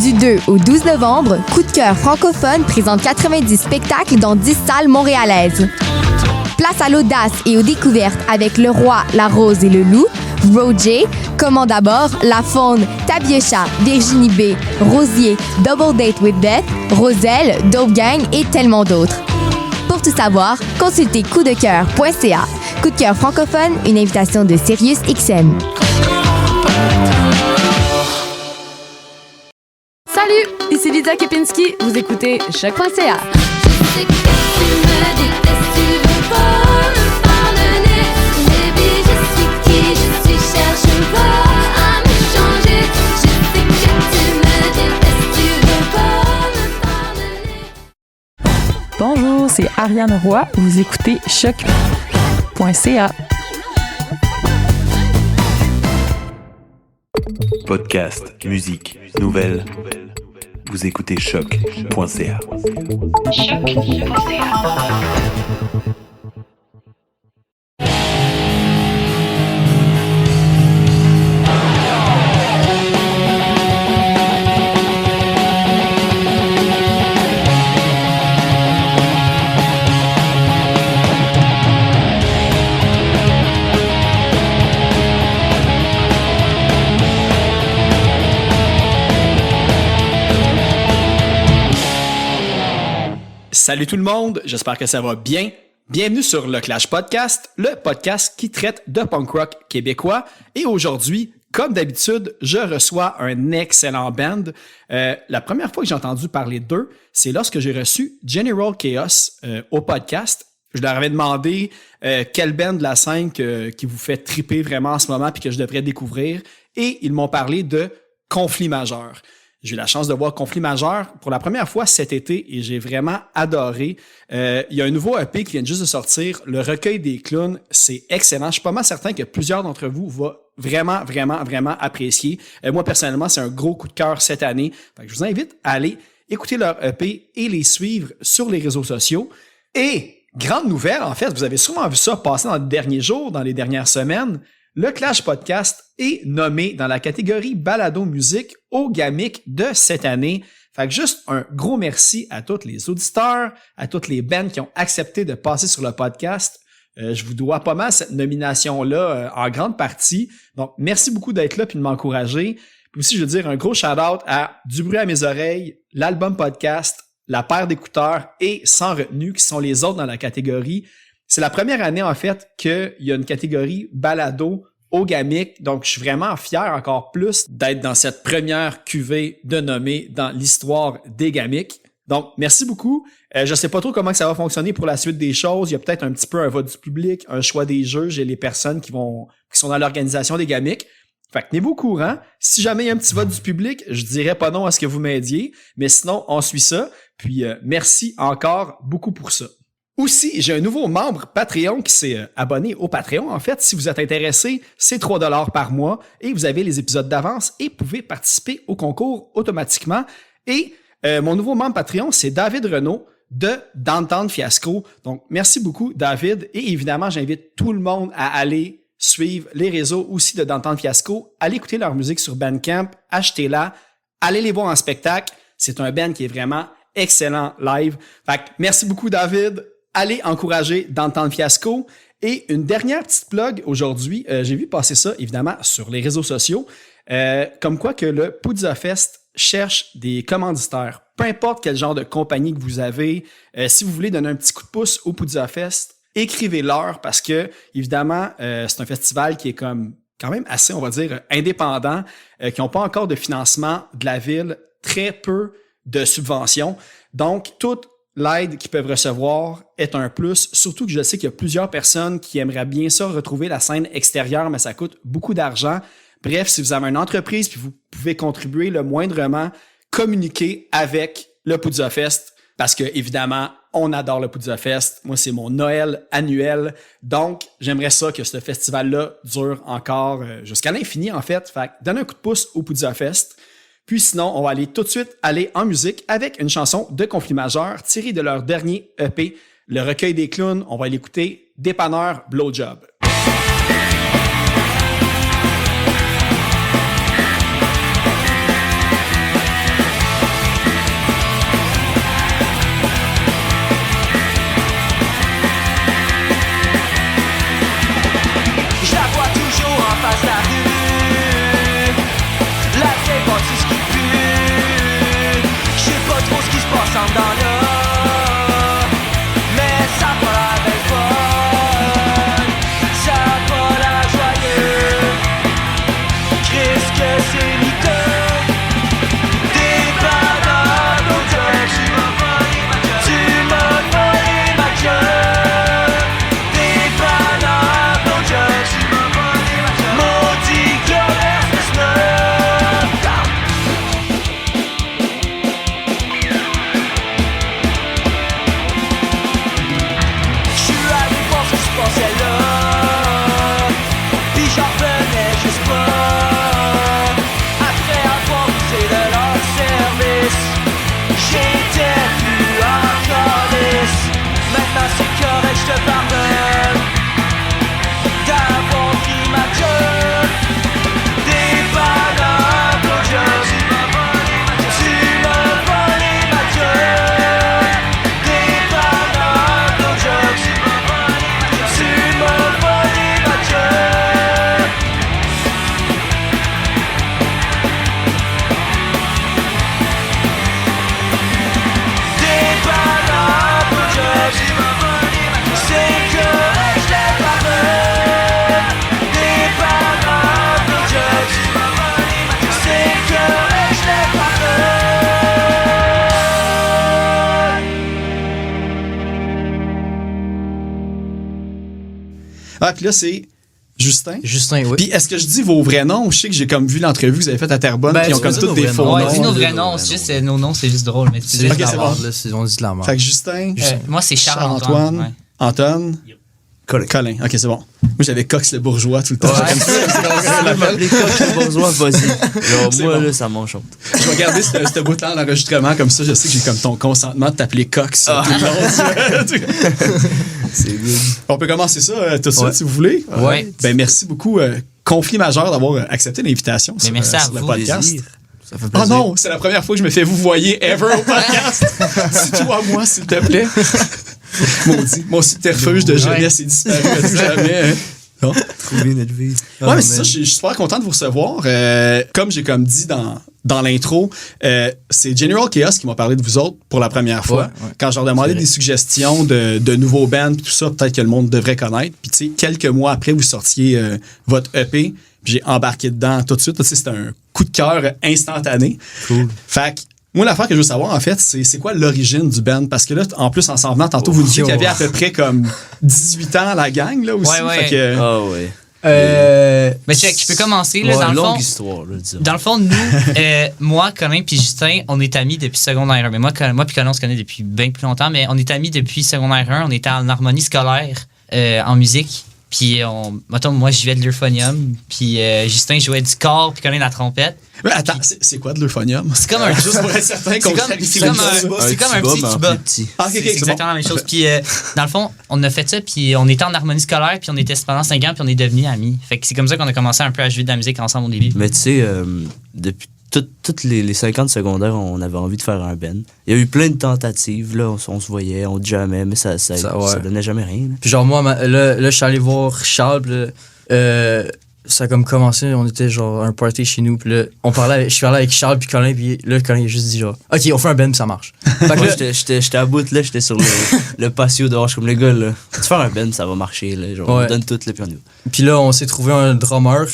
Du 2 au 12 novembre, Coup de cœur francophone présente 90 spectacles dans 10 salles montréalaises. Place à l'audace et aux découvertes avec Le Roi, la Rose et le Loup, Roger, Comment d'abord, La Faune, Tabiocha, Virginie B, Rosier, Double Date with Death, Roselle, Dope Gang et tellement d'autres. Pour tout savoir, consultez coupdecoeur.ca. Coup de cœur francophone, une invitation de SiriusXM. Salut, ici Lydia Kepinski, vous écoutez Choc.ca. Bonjour, c'est Ariane Roy, vous écoutez Choc.ca. Podcast, musique, nouvelles. Vous écoutez Choc.ca. Salut tout le monde, j'espère que ça va bien. Bienvenue sur le Clash Podcast, le podcast qui traite de punk rock québécois. Et aujourd'hui, comme d'habitude, je reçois un excellent band. La première fois que j'ai entendu parler d'eux, c'est lorsque j'ai reçu General Chaos au podcast. Je leur avais demandé quel band de la scène qui vous fait triper vraiment en ce moment puis que je devrais découvrir. Et ils m'ont parlé de Conflit Majeur. J'ai eu la chance de voir Conflit Majeur pour la première fois cet été et j'ai vraiment adoré. Il y a un nouveau EP qui vient juste de sortir, Le Recueil des Clowns. C'est excellent. Je suis pas mal certain que plusieurs d'entre vous vont vraiment apprécier. Moi, personnellement, c'est un gros coup de cœur cette année. Fait que je vous invite à aller écouter leur EP et les suivre sur les réseaux sociaux. Et grande nouvelle, en fait, vous avez sûrement vu ça passer dans les derniers jours, dans les dernières semaines. Le Clash Podcast est nommé dans la catégorie Balado Musique au GAMIC de cette année. Fait que juste un gros merci à tous les auditeurs, à toutes les bands qui ont accepté de passer sur le podcast. Je vous dois pas mal cette nomination-là en grande partie. Donc, merci beaucoup d'être là et de m'encourager. Puis aussi, je veux dire un gros shout-out à Du bruit à mes oreilles, l'album podcast, la paire d'écouteurs et Sans retenue qui sont les autres dans la catégorie. C'est la première année, en fait, qu'il y a une catégorie balado au GAMIC. Donc, je suis vraiment fier encore plus d'être dans cette première cuvée de nommés dans l'histoire des GAMIC. Donc, merci beaucoup. Je sais pas trop comment ça va fonctionner pour la suite des choses. Il y a peut-être un petit peu un vote du public, un choix des jeux. J'ai les personnes qui sont dans l'organisation des GAMIC. Fait que tenez-vous au courant. Si jamais il y a un petit vote du public, je dirais pas non à ce que vous m'aidiez. Mais sinon, on suit ça. Puis, merci encore beaucoup pour ça. Aussi, j'ai un nouveau membre Patreon qui s'est abonné au Patreon. En fait, si vous êtes intéressé, c'est 3$ par mois et vous avez les épisodes d'avance et pouvez participer au concours automatiquement. Et mon nouveau membre Patreon, c'est David Renaud de Downtown Fiasco. Donc, merci beaucoup, David. Et évidemment, j'invite tout le monde à aller suivre les réseaux aussi de Downtown Fiasco. Allez écouter leur musique sur Bandcamp, achetez-la, allez les voir en spectacle. C'est un band qui est vraiment excellent live. Fait que merci beaucoup, David. Allez encourager Downtown Fiasco. Et une dernière petite plug aujourd'hui, j'ai vu passer ça évidemment sur les réseaux sociaux, comme quoi que le Poudza Fest cherche des commanditaires. Peu importe quel genre de compagnie que vous avez, si vous voulez donner un petit coup de pouce au Poudza Fest, écrivez-leur parce que évidemment c'est un festival qui est comme quand même assez, on va dire, indépendant, qui n'ont pas encore de financement de la ville, très peu de subventions. Donc, toute l'aide qu'ils peuvent recevoir est un plus, surtout que je sais qu'il y a plusieurs personnes qui aimeraient bien ça, retrouver la scène extérieure, mais ça coûte beaucoup d'argent. Bref, si vous avez une entreprise puis vous pouvez contribuer le moindrement, communiquez avec le Poudza Fest parce que, évidemment, on adore le Poudza Fest. Moi, c'est mon Noël annuel. Donc, j'aimerais ça que ce festival-là dure encore jusqu'à l'infini, en fait. Fait que donnez un coup de pouce au Poudza Fest. Puis sinon, on va aller tout de suite aller en musique avec une chanson de Conflit Majeur tirée de leur dernier EP, Le Recueil des Clowns. On va l'écouter, Dépanneur Blowjob. Ah, puis là, c'est Justin. Justin, oui. Puis est-ce que je dis vos vrais noms? Je sais que j'ai comme vu l'entrevue que vous avez faite à Terrebonne, Ben, puis ils ont c'est comme ça, tous nos des vrais faux noms. noms. Ouais, dis nos vrais noms, c'est juste nos noms, c'est juste drôle, mais tu C'est juste Ok, la c'est bon. merde, là, on dit de la merde. Fait que Justin, moi, c'est Charles-Antoine, Charles-Antoine. Anton, Colin. Ok, c'est bon. Moi, j'avais Cox le bourgeois tout le temps. Les coachs le bourgeois, vas-y. Genre, C'est moi, bon. là, ça m'enchante. Je vais garder ce bout-là d'enregistrement, comme ça, je sais que j'ai comme ton consentement de t'appeler Cox tout le long. Tu vois. C'est good. On peut commencer ça tout de suite, Ouais. si vous voulez. Ouais. Ben, merci beaucoup. Conflit majeur d'avoir accepté l'invitation Mais sur, merci à sur le vous. podcast. Plaisir. Ça fait Oh plaisir. non, c'est la première fois que je me fais vous voyez ever au podcast. Dis-toi moi, s'il te plaît. Maudit. Mon subterfuge de jeunesse est disparu à tout jamais. Hein. Non? Trouver notre vie. Ouais, mais c'est ça, je suis super content de vous recevoir. Comme j'ai comme dit dans l'intro, c'est General Chaos qui m'a parlé de vous autres pour la première fois. Ouais. Quand je leur demandais des suggestions de nouveaux bands et tout ça, peut-être que le monde devrait connaître. Puis tu sais, quelques mois après, vous sortiez votre EP, puis j'ai embarqué dedans tout de suite. Tu sais, c'était un coup de cœur instantané. Cool. Fait que moi, l'affaire que je veux savoir, en fait, c'est quoi l'origine du band? Parce que là, en plus, en s'en venant, tantôt, vous disiez qu'il y avait à peu près comme 18 ans la gang, là, aussi. Ouais. Fait que, Ah ouais. Mais check, je peux commencer, là, Ouais, dans le fond. longue histoire, là, disons. Dans le fond, nous, moi, Colin puis Justin, on est amis depuis secondaire 1. Mais moi puis Colin, on se connaît depuis bien plus longtemps, mais on est amis depuis secondaire 1. On était en harmonie scolaire en musique. Puis, mettons, moi, je jouais de l'euphonium. Puis, Justin jouait du corps, puis Colin de la trompette. mais attends, c'est quoi de l'euphonium? C'est comme un Juste pour être certain qu'on c'est comme un petit tuba. Petit. Ah, ok, C'est c'est exactement bon. la même chose. Puis, dans le fond, on a fait ça, puis on était en harmonie scolaire, puis on était pendant 5 ans, puis on est devenus amis. Fait que c'est comme ça qu'on a commencé un peu à jouer de la musique ensemble au début. Mais tu sais, depuis toutes les 50 secondaires, on avait envie de faire un band. Il y a eu plein de tentatives, là, on se voyait, on jammait, mais ça donnait jamais rien. Là. Puis genre, moi, là, je suis allé voir Charles, puis là, ça a comme commencé, on était genre à un party chez nous, puis là, je parlais avec Charles puis Colin, puis là, Colin, il a juste dit genre, OK, on fait un band, puis ça marche. Fait que Moi, là, j'étais à bout, là, j'étais sur le patio dehors, je suis comme les gars, là, tu fais un band, ça va marcher, là, genre, Ouais. on donne tout, là, puis on y va. puis là, on s'est trouvé un drummer,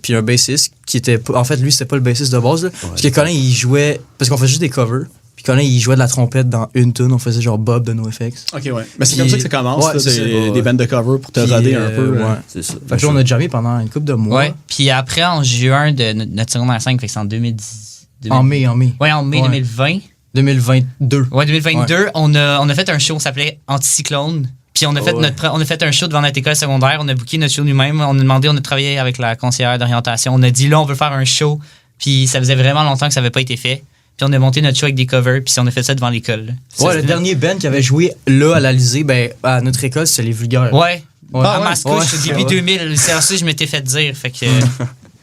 puis un bassiste, qui était, en fait, lui, c'était pas le bassiste de base, là, parce que Colin, il jouait, parce qu'on faisait juste des covers, puis Colin, il jouait de la trompette dans une tune, on faisait genre Bob de NoFX. Ok, ouais. Mais c'est Puis- comme ça que ça commence, Ouais, là, c'est ça, des ouais. bandes de cover pour te Puis, roder un peu. ouais. C'est ça. Fait que là, on a jammé pendant une couple de mois. Ouais. Puis après, en juin de notre secondaire 5, fait que c'est en 2010. En mai. Ouais, en mai Ouais. 2020. 2022. Ouais, 2022, on a fait un show, on s'appelait Anticyclone. Puis on a fait on a fait un show devant notre école secondaire, on a booké notre show nous-mêmes, on a demandé, on a travaillé avec la conseillère d'orientation, on a dit là on veut faire un show, puis ça faisait vraiment longtemps que ça n'avait pas été fait. Puis on a monté notre show avec des covers, puis on a fait ça devant l'école. là. Ça, Ouais, le c'était- dernier band qui avait joué là à l'Alizé, ben à notre école, c'était les Vulgaires. Ouais. Ouais. À Ah ouais? Mascouche, Ouais. début Ouais. 2000, c'est ça que je m'étais fait dire, fait que Puis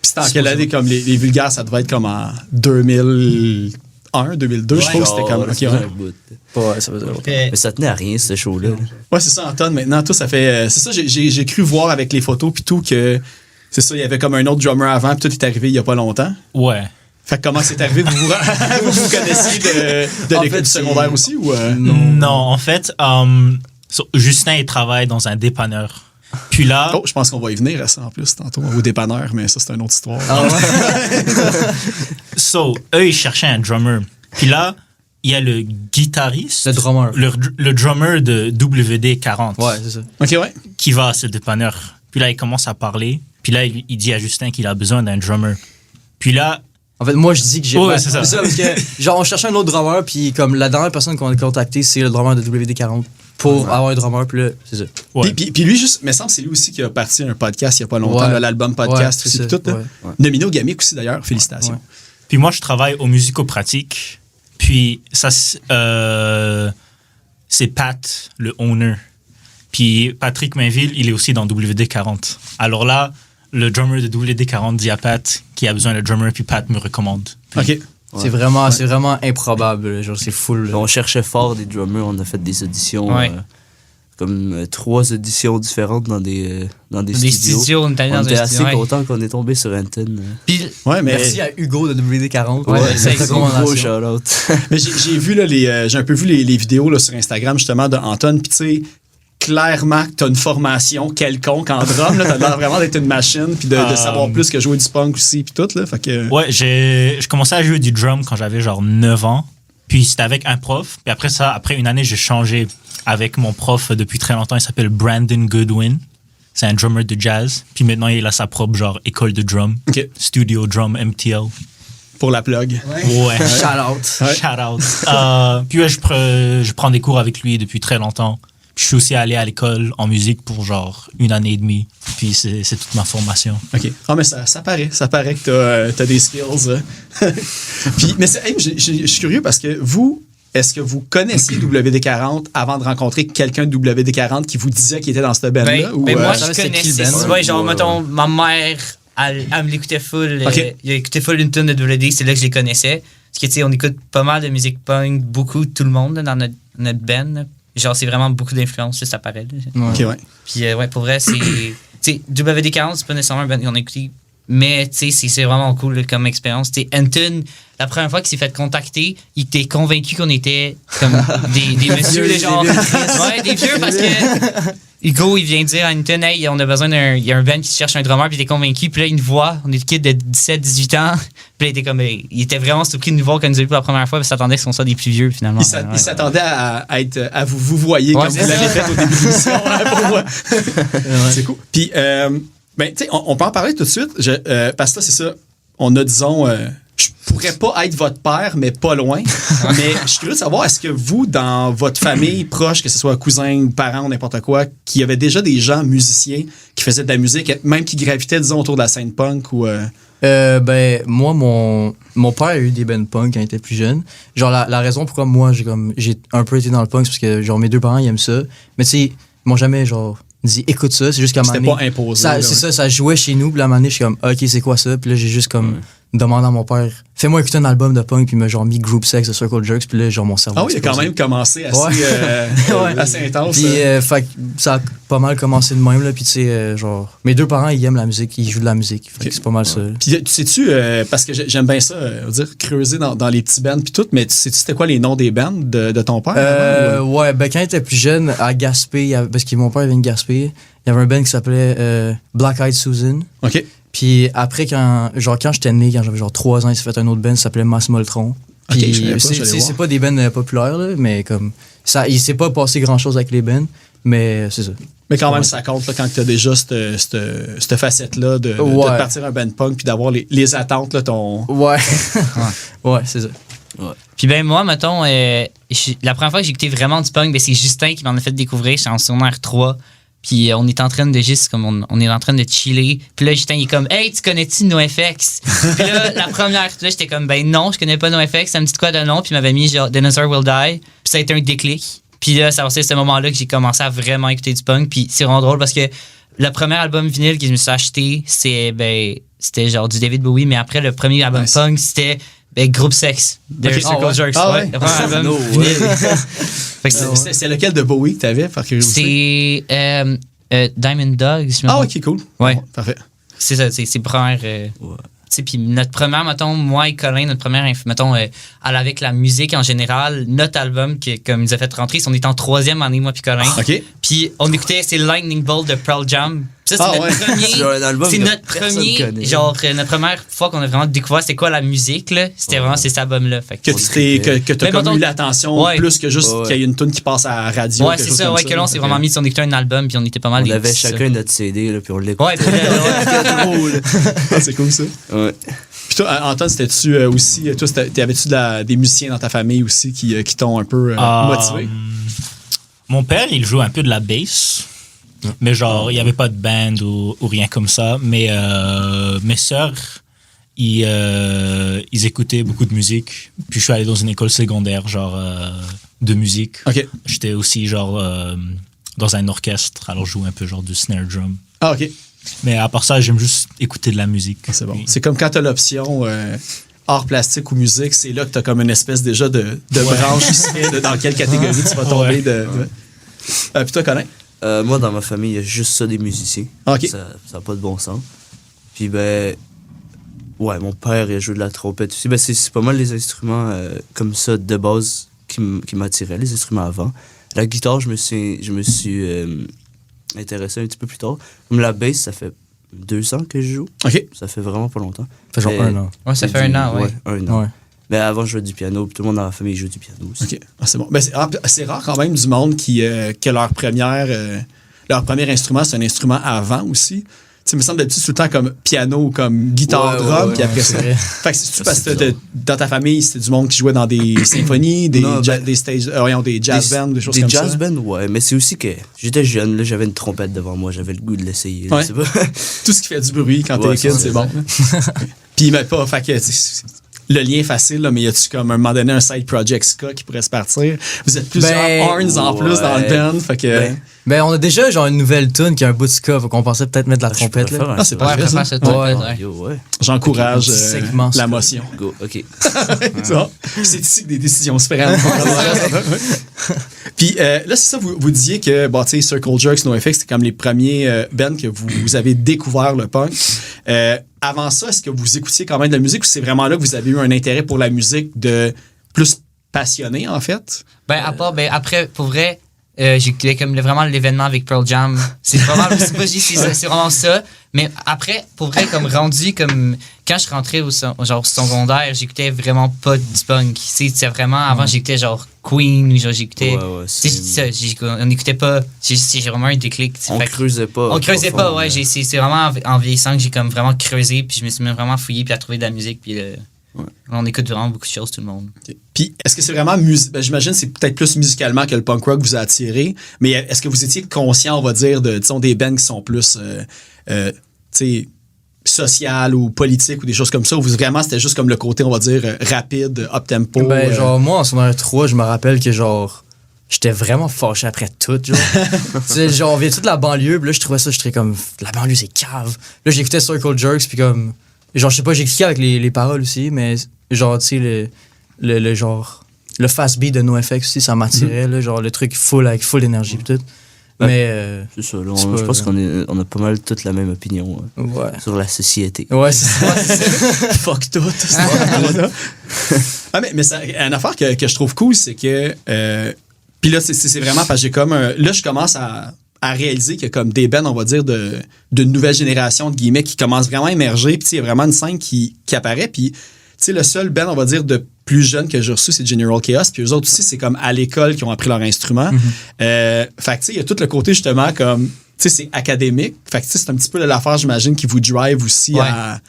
c'était en quelle année, comme les vulgaires, ça devait être comme en 2001, 2002, je trouve que c'était comme. Ok, ouais. Ouais, ça veut dire. Mais ça tenait à rien, ce show-là. Ouais, c'est ça, Anton. Maintenant, tout ça fait. C'est ça, j'ai cru voir avec les photos puis tout que. C'est ça, il y avait comme un autre drummer avant, puis tout est arrivé il y a pas longtemps. Ouais. Fait que comment c'est arrivé? Vous connaissiez de En l'école fait, du secondaire aussi? Ou Non, en fait, Justin, il travaille dans un dépanneur. Puis là, Oh, je pense qu'on va y venir à ça en plus tantôt, au dépanneur, mais ça, c'est une autre histoire. eux, ils cherchaient un drummer. Puis là, il y a le guitariste, Le drummer. le drummer de WD-40 Ouais, c'est ça. Ok, ouais. qui va à ce dépanneur. Puis là, il commence à parler. Puis là, il dit à Justin qu'il a besoin d'un drummer. Puis là, En fait, moi, je dis que j'ai. Ouais, c'est ça. parce que, genre, on cherchait un autre drummer, puis comme la dernière personne qu'on a contactée, c'est le drummer de WD-40 pour avoir un drummer, puis là, c'est ça. ouais. Puis lui, juste, mais semble que c'est lui aussi qui a parti un podcast il y a pas longtemps, Ouais. là, l'album podcast Ouais, aussi, c'est puis ça, tout. Là. ouais. Nominé au Gamic aussi d'ailleurs, félicitations. Ouais. Puis moi, je travaille au musico-pratique. Puis ça, c'est Pat, le owner. Puis Patrick Mainville, il est aussi dans WD-40. Alors là, le drummer de WD-40 dit à Pat qu'il a besoin de drummer, puis Pat me recommande. Ok. C'est vraiment improbable, là, genre, c'est full. là. On cherchait fort des drummers, on a fait des auditions, Ouais. comme 3 auditions différentes dans des des studios. studios, on est allé On dans était un assez studio. Ouais. contents qu'on est tombé sur Anton. Puis, Ouais, mais. Merci à Hugo de WD-40. Ouais, c'est c'est Gros recommandation. shout-out. Mais j'ai vu là, j'ai un peu vu les vidéos là, sur Instagram justement de Anton, puis tu sais, clairement que t'as une formation quelconque en drum, là, t'as l'air vraiment d'être une machine, puis de savoir plus que jouer du punk aussi, puis tout là, fait que. Ouais, j'ai commencé à jouer du drum quand j'avais genre 9 ans. Puis c'était avec un prof. Puis après ça, après une année, j'ai changé avec mon prof depuis très longtemps. Il s'appelle Brandon Goodwin. c'est un drummer de jazz. Puis maintenant, il a sa propre genre école de drum. Studio Drum MTL. Pour la plug. Ouais. Shout-out. Shout-out. Puis ouais, je prends des cours avec lui depuis très longtemps. Puis je suis aussi allé à l'école en musique pour genre 1 année et demie. Puis c'est toute ma formation. OK. Ah, mais ça paraît que t'as des skills. Puis, mais je suis curieux parce que est-ce que vous connaissiez WD-40 avant de rencontrer quelqu'un de WD-40 qui vous disait qu'il était dans cette band-là? Moi, je connaissais. Ouais, genre, mettons, ma mère, elle me l'écoutait full. Okay. Elle écoutait full une tonne de WD, c'est là que je les connaissais. Parce que, tu sais, on écoute pas mal de musique punk, beaucoup, tout le monde, là, dans notre band. Genre, c'est vraiment beaucoup d'influence, ça paraît. OK, ouais. Puis, pour vrai, c'est. Tu sais, WD-40, c'est pas nécessairement un band qu'on a écouté. Mais, tu sais, c'est vraiment cool là, comme expérience. Tu sais, Anton, la première fois qu'il s'est fait contacter, il était convaincu qu'on était comme des messieurs, genre. Ouais, des vieux, parce que Hugo, il vient dire à Anton, hey, on a besoin il y a un band qui cherche un drummer, puis il était convaincu. Puis là, il nous voit, on est le kid de 17-18 ans. Puis là, il était vraiment surpris de nous voir quand il nous a vu pour la première fois, puis il s'attendait qu'on soit des plus vieux, finalement. Il s'attendait à vous voyez comme vous l'avez fait au début de l'émission, pour moi. C'est cool. Puis, ben, tu sais, on peut en parler tout de suite. Parce que là, c'est ça. On a, disons, je pourrais pas être votre père, mais pas loin. Mais je suis curieux de savoir, est-ce que vous, dans votre famille proche, que ce soit cousin, parents, n'importe quoi, qu'il y avait déjà des gens musiciens qui faisaient de la musique, même qui gravitaient, disons, autour de la scène punk ou... Ben, moi, mon père a eu des bands punk quand il était plus jeune. Genre, la raison pourquoi moi, j'ai un peu été dans le punk, c'est parce que, genre, mes 2 parents, ils aiment ça. Mais tu sais, ils m'ont jamais, genre... dit écoute ça, c'est juste qu'à un moment donné, c'était pas imposé. C'est ça, ça jouait chez nous, puis à un moment donné, je suis comme ok, c'est quoi ça? Puis là, j'ai juste comme demandé à mon père, fais-moi écouter un album de punk, puis il m'a genre mis Group Sex de Circle Jerks, puis là, genre mon cerveau. Ah oui, il a quand même commencé assez, assez intense. Puis fait que ça a pas mal commencé de même, là, puis tu sais, genre, mes 2 parents, ils aiment la musique, ils jouent de la musique, fait que c'est pas mal ça. Puis sais-tu, parce que j'aime bien ça, creuser dans les petits bands, puis tout, mais sais-tu c'était quoi les noms des bands de ton père? Ouais, ben quand il était plus jeune, à Gaspé, parce que mon père vient de Gaspé, il y avait un band qui s'appelait Black Eyed Susan. OK. Puis après, quand j'étais né, quand j'avais genre 3 ans, il s'est fait un autre band qui s'appelait Mass Moltron. Puis c'est pas des bands populaires, là, mais comme ça, il s'est pas passé grand-chose avec les bands, mais c'est ça. Mais quand même, ça compte là, quand tu as déjà cette facette-là de partir un band punk puis d'avoir les attentes, là, ton... Ouais. Ouais, c'est ça. Ouais. Puis ben moi, mettons, la première fois que j'ai écouté vraiment du punk, ben, c'est Justin qui m'en a fait découvrir, j'étais en secondaire 3. Puis on est en train de juste, comme on est en train de chiller. Puis là, Justin, il est comme, hey, tu connais-tu NoFX? Puis là, la première, là, j'étais comme, ben non, je connais pas NoFX, ça me dit quoi de nom? Puis il m'avait mis genre Dinosaur Will Die. Puis ça a été un déclic. Puis là, c'est ce moment-là que j'ai commencé à vraiment écouter du punk. Puis c'est vraiment drôle parce que le premier album vinyle que je me suis acheté, c'était genre du David Bowie. Mais après, le premier album punk, c'était Group Sex de Circle Jerks. Ouais. Le premier album vinyle. C'est lequel de Bowie que t'avais, par curiosité? C'est Diamond Dogs. Ok, cool. Ouais. Bon, parfait. C'est ça, c'est première. Puis notre première, mettons, moi et Colin, notre première, mettons, avec la musique en général, notre album, comme il nous a fait rentrer, on est en 3e année, moi puis Colin. OK. Puis on écoutait, c'est Lightning Bolt de Pearl Jam. Ça, c'est notre premier. C'est notre premier. Genre, notre première fois qu'on a vraiment découvert c'était quoi la musique, là. C'était vraiment cet album-là. Que t'as comme eu l'attention plus que juste qu'il y ait une tune qui passe à la radio. Ouais, c'est ça, que là, on s'est vraiment mis, on écoutait un album, puis on était pas mal. On avait chacun notre CD, là, puis on l'écoutait. Ouais, drôle. C'est cool, ça. Ouais. Puis toi, Anton, c'était-tu aussi. Toi, avais-tu des musiciens dans ta famille aussi qui t'ont un peu motivé? Mon père, il joue un peu de la bass. Mais genre, il n'y avait pas de band ou rien comme ça. Mais mes sœurs, ils écoutaient beaucoup de musique. Puis je suis allé dans une école secondaire, genre, de musique. OK. J'étais aussi, genre, dans un orchestre. Alors, je jouais un peu, genre, du snare drum. Ah, OK. Mais à part ça, j'aime juste écouter de la musique. C'est bon. C'est comme quand tu as l'option art plastique ou musique, c'est là que tu as comme une espèce déjà de branche qui se fait dans quelle catégorie tu vas tomber. Puis toi, Colin? Moi, dans ma famille, il y a juste ça des musiciens. Okay. Ça n'a pas de bon sens. Puis, ben, ouais, mon père, il joue de la trompette aussi. Ben, c'est pas mal les instruments comme ça de base qui m'attiraient, les instruments avant. La guitare, je me suis intéressé un petit peu plus tard. Comme la bass, ça fait 2 ans que je joue. OK. Ça fait vraiment pas longtemps. Ça fait genre 1 an. Ouais, ça fait 1 an, ouais. 1 an. Ouais. Mais avant, je jouais du piano, puis tout le monde dans la famille joue du piano aussi. OK. Ah, c'est bon. Ben, c'est rare quand même du monde qui a leur leur premier instrument, c'est un instrument à vent aussi. Tu sais, il me semble d'habitude tout le temps comme piano, comme guitare, drum, puis après ça. Fait que c'est-tu parce que dans ta famille, c'était du monde qui jouait dans des symphonies, des jazz bands, des choses comme ça? Des jazz bands, ouais, mais c'est aussi que j'étais jeune, là, j'avais une trompette devant moi, j'avais le goût de l'essayer. Ouais. C'est pas... Tout ce qui fait du bruit quand t'es kid, c'est bon. Puis il met pas, fait que le lien est facile, là, mais y a-tu comme un moment donné un side project ska qui pourrait se partir? Vous êtes plusieurs horns en plus dans le band, fait que... Ben, on a déjà genre une nouvelle tune qui a un bout de ska, faut qu'on pensait peut-être mettre de la trompette. Là. Ah, c'est pas vrai, ça. J'encourage la motion. Go, OK. C'est ici que des décisions se prennent. Puis là, c'est ça, vous disiez que, bon, tu sais, Circle Jerks, NoFX, c'était comme les premiers bands que vous avez découvert le punk. Avant ça, est-ce que vous écoutiez quand même de la musique ou c'est vraiment là que vous avez eu un intérêt pour la musique de plus passionné, en fait? Après, pour vrai, j'ai comme vraiment l'événement avec Pearl Jam. C'est vraiment ça. Mais après, pour vrai, comme rendu, comme quand je rentrais au secondaire, j'écoutais vraiment pas du punk. C'est vraiment, avant, j'écoutais genre Queen, ou genre j'écoutais. On n'écoutait pas. J'ai vraiment un déclic. On creusait pas. Ouais. C'est vraiment en vieillissant que j'ai comme vraiment creusé, puis je me suis vraiment fouillé, puis à trouver de la musique, puis on écoute vraiment beaucoup de choses, tout le monde. Okay. Puis, est-ce que c'est vraiment... j'imagine que c'est peut-être plus musicalement que le punk rock vous a attiré, mais est-ce que vous étiez conscient, on va dire, de des bands qui sont plus, sociales ou politiques ou des choses comme ça, ou vraiment c'était juste comme le côté, on va dire, rapide, up-tempo? Genre, moi, en secondaire 3, je me rappelle que, genre, j'étais vraiment fâché après tout, genre. Genre, on vient toute la banlieue, puis là, je trouvais ça, j'étais comme, la banlieue, c'est cave. Là, j'écoutais Circle Jerks, puis comme... Genre, je sais pas, j'ai cliqué avec les paroles aussi, mais genre, tu sais, le genre, le fast beat de NoFX aussi, ça m'attirait, là, genre, le truc avec full énergie pis tout. Mais. C'est ça, là, je pense qu'on a pas mal toute la même opinion sur la société. Ouais, c'est ça. Fuck tout. Mais ça, une affaire que je trouve cool, c'est que. Puis là, c'est vraiment parce que j'ai comme là, je commence à réaliser qu'il y a comme des bands, on va dire, d'une nouvelle génération, de guillemets, qui commence vraiment à émerger. Puis il y a vraiment une scène qui apparaît. Puis, tu sais, le seul band, on va dire, de plus jeune que j'ai reçu, c'est General Chaos. Puis eux autres aussi, c'est comme à l'école qu'ils ont appris leur instrument. Fait que, tu sais, il y a tout le côté, justement, comme, tu sais, c'est académique. Fait que, tu sais, c'est un petit peu l'affaire, j'imagine, qui vous drive aussi à...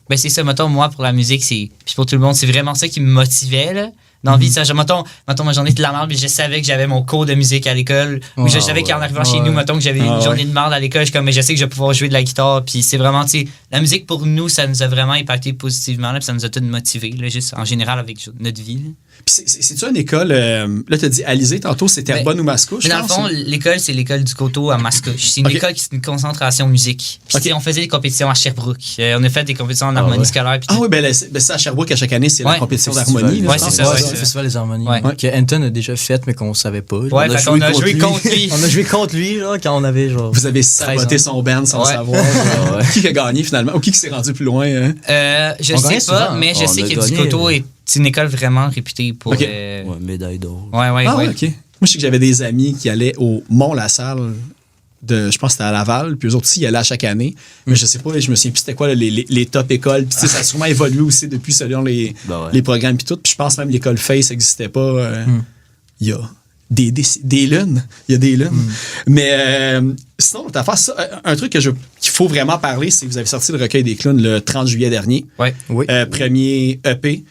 Ben, c'est ça, mettons, moi, pour la musique, puis pour tout le monde, c'est vraiment ça qui me motivait, là. Dans la vie, mettons, moi, j'en ai de la merde, mais je savais que j'avais mon cours de musique à l'école. Ou je savais qu'en arrivant chez nous, mettons, que j'avais une journée de merde à l'école, mais je sais que je vais pouvoir jouer de la guitare. Puis c'est vraiment, tu sais, la musique pour nous, ça nous a vraiment impacté positivement, là, puis ça nous a tous motivés, là, juste en général avec notre vie. Là. Puis c'est-tu une école, là, t'as dit Alizé tantôt, c'est Terrebonne ou Mascouche? Mais dans le fond, l'école, c'est l'école du Coteau à Mascouche. C'est une école qui est une concentration musique. Puis on faisait des compétitions à Sherbrooke. On a fait des compétitions en harmonie scolaire. Ça, à Sherbrooke, à chaque année, c'est la compétition d'harmonie. Ouais, c'est ça. C'est le festival des harmonies. Que Anton a déjà fait, mais qu'on savait pas. Ouais, on a joué contre lui. On a joué contre lui, genre, quand on avait, genre. Vous avez saboté son band sans savoir. Qui a gagné, finalement? Ou qui s'est rendu plus loin? Je sais pas, mais je sais que du Coteau est une école vraiment réputée pour... médaille d'or. OK. Moi, je sais que j'avais des amis qui allaient au Mont-la-Salle, je pense que c'était à Laval, puis eux autres aussi, ils allaient à chaque année. Mais je sais pas, je me souviens plus c'était quoi les top écoles. Puis ça a sûrement évolué aussi depuis selon les programmes puis tout. Puis je pense même que l'école Face n'existait pas. Il y a des lunes. Il y a des lunes. Mais sinon, un truc qu'il faut vraiment parler, c'est que vous avez sorti le recueil des clowns le 30 juillet dernier. Oui. Premier EP.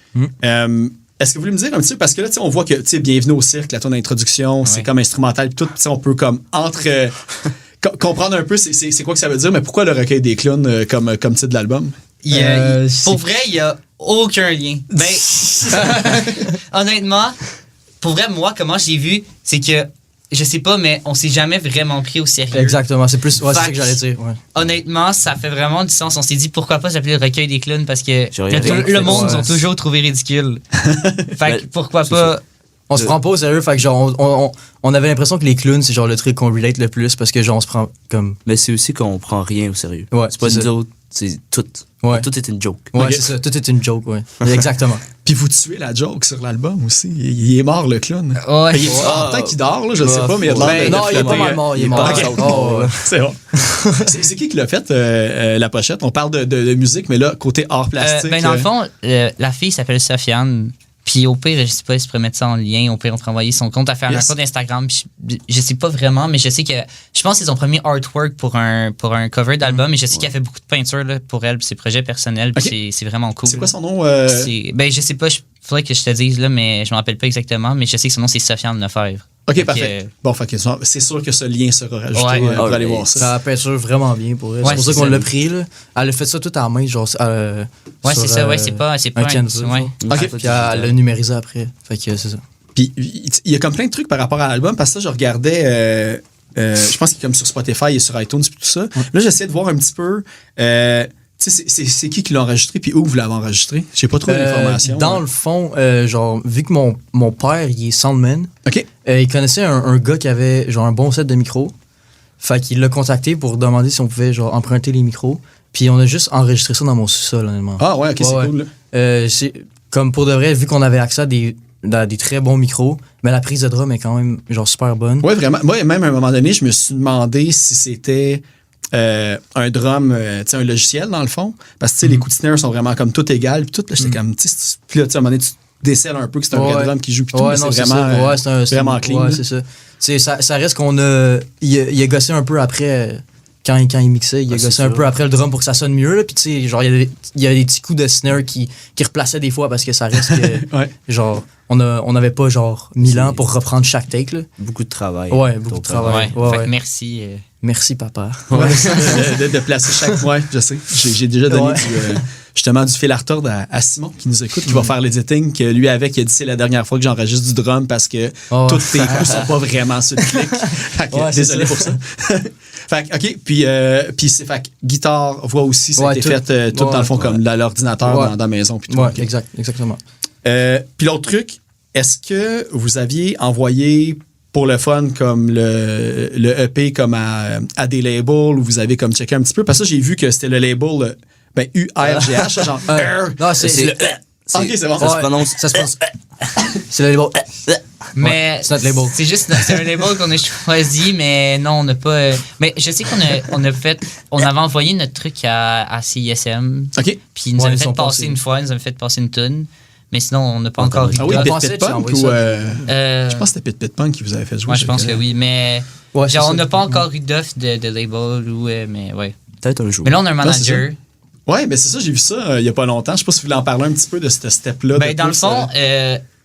Est-ce que vous voulez me dire un petit peu, parce que là, on voit que, Bienvenue au cirque, la tonne d'introduction, c'est comme instrumental, puis tout, on peut comme comprendre un peu c'est quoi que ça veut dire, mais pourquoi le recueil des clowns comme titre de l'album? Pour vrai, il n'y a aucun lien. Honnêtement, pour vrai, moi, comment j'ai vu, c'est que, je sais pas, mais on s'est jamais vraiment pris au sérieux. Exactement, c'est plus, c'est ça que j'allais dire. Honnêtement, ça fait vraiment du sens. On s'ait dit, pourquoi pas s'appeler le recueil des clowns, parce que le monde nous ont toujours trouvé ridicule. Fait que pourquoi pas... On se prend pas au sérieux, fait que genre, on avait l'impression que les clowns, c'est genre le truc qu'on relate le plus, parce que genre, on se prend comme... Mais c'est aussi qu'on prend rien au sérieux. C'est pas nous autres, c'est tout. Tout est une joke. Ouais, c'est ça, tout est une joke, exactement. Puis vous tuez la joke sur l'album aussi. Il est mort, le clown. Ouais. Il est mort, peut-être qu'il dort, là, je sais pas, mais il a de l'air non, il est pas mal mort, il est mort. C'est bon. C'est qui l'a fait, la pochette? On parle de musique, mais là, côté art plastique. Dans le fond, la fille s'appelle Sofiane. Puis au pire, je sais pas, je pourrais mettre ça en lien. Au pire, on pourrait envoyer son compte à faire un compte Instagram. Puis je sais pas vraiment, mais je sais que je pense que c'est son premier artwork pour un cover d'album. Et je sais qu'elle fait beaucoup de peinture là, pour elle, puis ses projets personnels. Puis c'est vraiment cool. C'est quoi son nom? Ben je sais pas, faudrait que je te dise là, mais je me rappelle pas exactement. Mais je sais que son nom c'est Sofiane Lefebvre. OK, parfait. Bon, c'est sûr que ce lien sera rajouté pour aller voir ça. Ça peinture vraiment bien pour elle. Ouais, c'est pour ça qu'on l'a pris. Là. Elle a fait ça tout à la main, genre. Ouais, c'est ça, ouais, c'est pas un Canva. Ouais. OK. Puis elle l'a numérisé après. Fait que c'est ça. Puis il y a comme plein de trucs par rapport à l'album, parce que ça, je regardais, je pense qu'il est comme sur Spotify et sur iTunes et tout ça. Là, j'essaie de voir un petit peu, tu sais, c'est qui l'a enregistré, puis où vous l'avez enregistré? J'ai pas trop d'informations. Dans le fond, genre, vu que mon père, il est soundman, OK. Il connaissait un gars qui avait genre un bon set de micros. Fait qu'il l'a contacté pour demander si on pouvait genre emprunter les micros. Puis on a juste enregistré ça dans mon sous-sol, honnêtement. Ah ouais, OK, c'est cool. Là. C'est comme pour de vrai, vu qu'on avait accès à des très bons micros, mais la prise de drum est quand même genre super bonne. Ouais, vraiment. Moi, même à un moment donné, je me suis demandé si c'était un drum, tu sais, un logiciel dans le fond. Parce que tu sais, les coups de snare sont vraiment comme tout égales. Puis tout, là, j'étais comme, tu sais, puis là, tu sais, à un moment donné, tu décèles un peu que c'est un vrai drum qui joue. Puis tout, mais non, c'est vraiment, vraiment clean. Ouais, c'est ça. Tu sais, ça reste qu'on a. Il a gossé un peu après. Quand il mixait, il a gossé un peu après le drum pour que ça sonne mieux. Là. Puis, tu sais, genre, il y a des petits coups de snare qui replaçaient des fois parce que ça reste que. genre, on n'avait pas, genre, 1000 ans pour reprendre chaque take. Là. Beaucoup de travail. Ouais, beaucoup de travail. Fait que merci. Merci, papa. Ouais, de placer chaque. Ouais, je sais. J'ai déjà donné justement du fil à retordre à Simon qui nous écoute, qui va faire l'editing, que lui avec, il a dit c'est la dernière fois que j'enregistre du drum parce que toutes tes coups sont pas vraiment sur le clic. Désolé pour ça. Fait que, OK, puis c'est fait que guitare, voix aussi, ça a été fait tout dans le fond comme l'ordinateur dans la maison. Puis tout. Ouais, exactement. Puis l'autre truc, est-ce que vous aviez envoyé pour le fun comme le EP comme à des labels où vous avez comme checké un petit peu? Parce que j'ai vu que c'était le label URGH, genre non, c'est le OK, c'est bon. Ça se prononce. C'est le label. Mais c'est notre label. C'est juste c'est un label qu'on a choisi, mais non, on n'a pas. Mais je sais qu'on avait envoyé notre truc à CISM. OK. Puis ils nous avaient fait passer une fois, ils nous avaient fait passer une tune. Mais sinon, on n'a pas encore eu de oui, Pit Punk ou je pense que c'était Pit Punk qui vous avait fait jouer. Moi, je pense que oui, mais genre, on n'a pas encore eu d'offre de label ou mais ouais. Peut-être un jour. Mais là, on a un manager. Ouais, mais c'est ça, j'ai vu ça il y a pas longtemps. Je sais pas si vous voulez en parler un petit peu de ce step-là. Ben, dans le fond, tu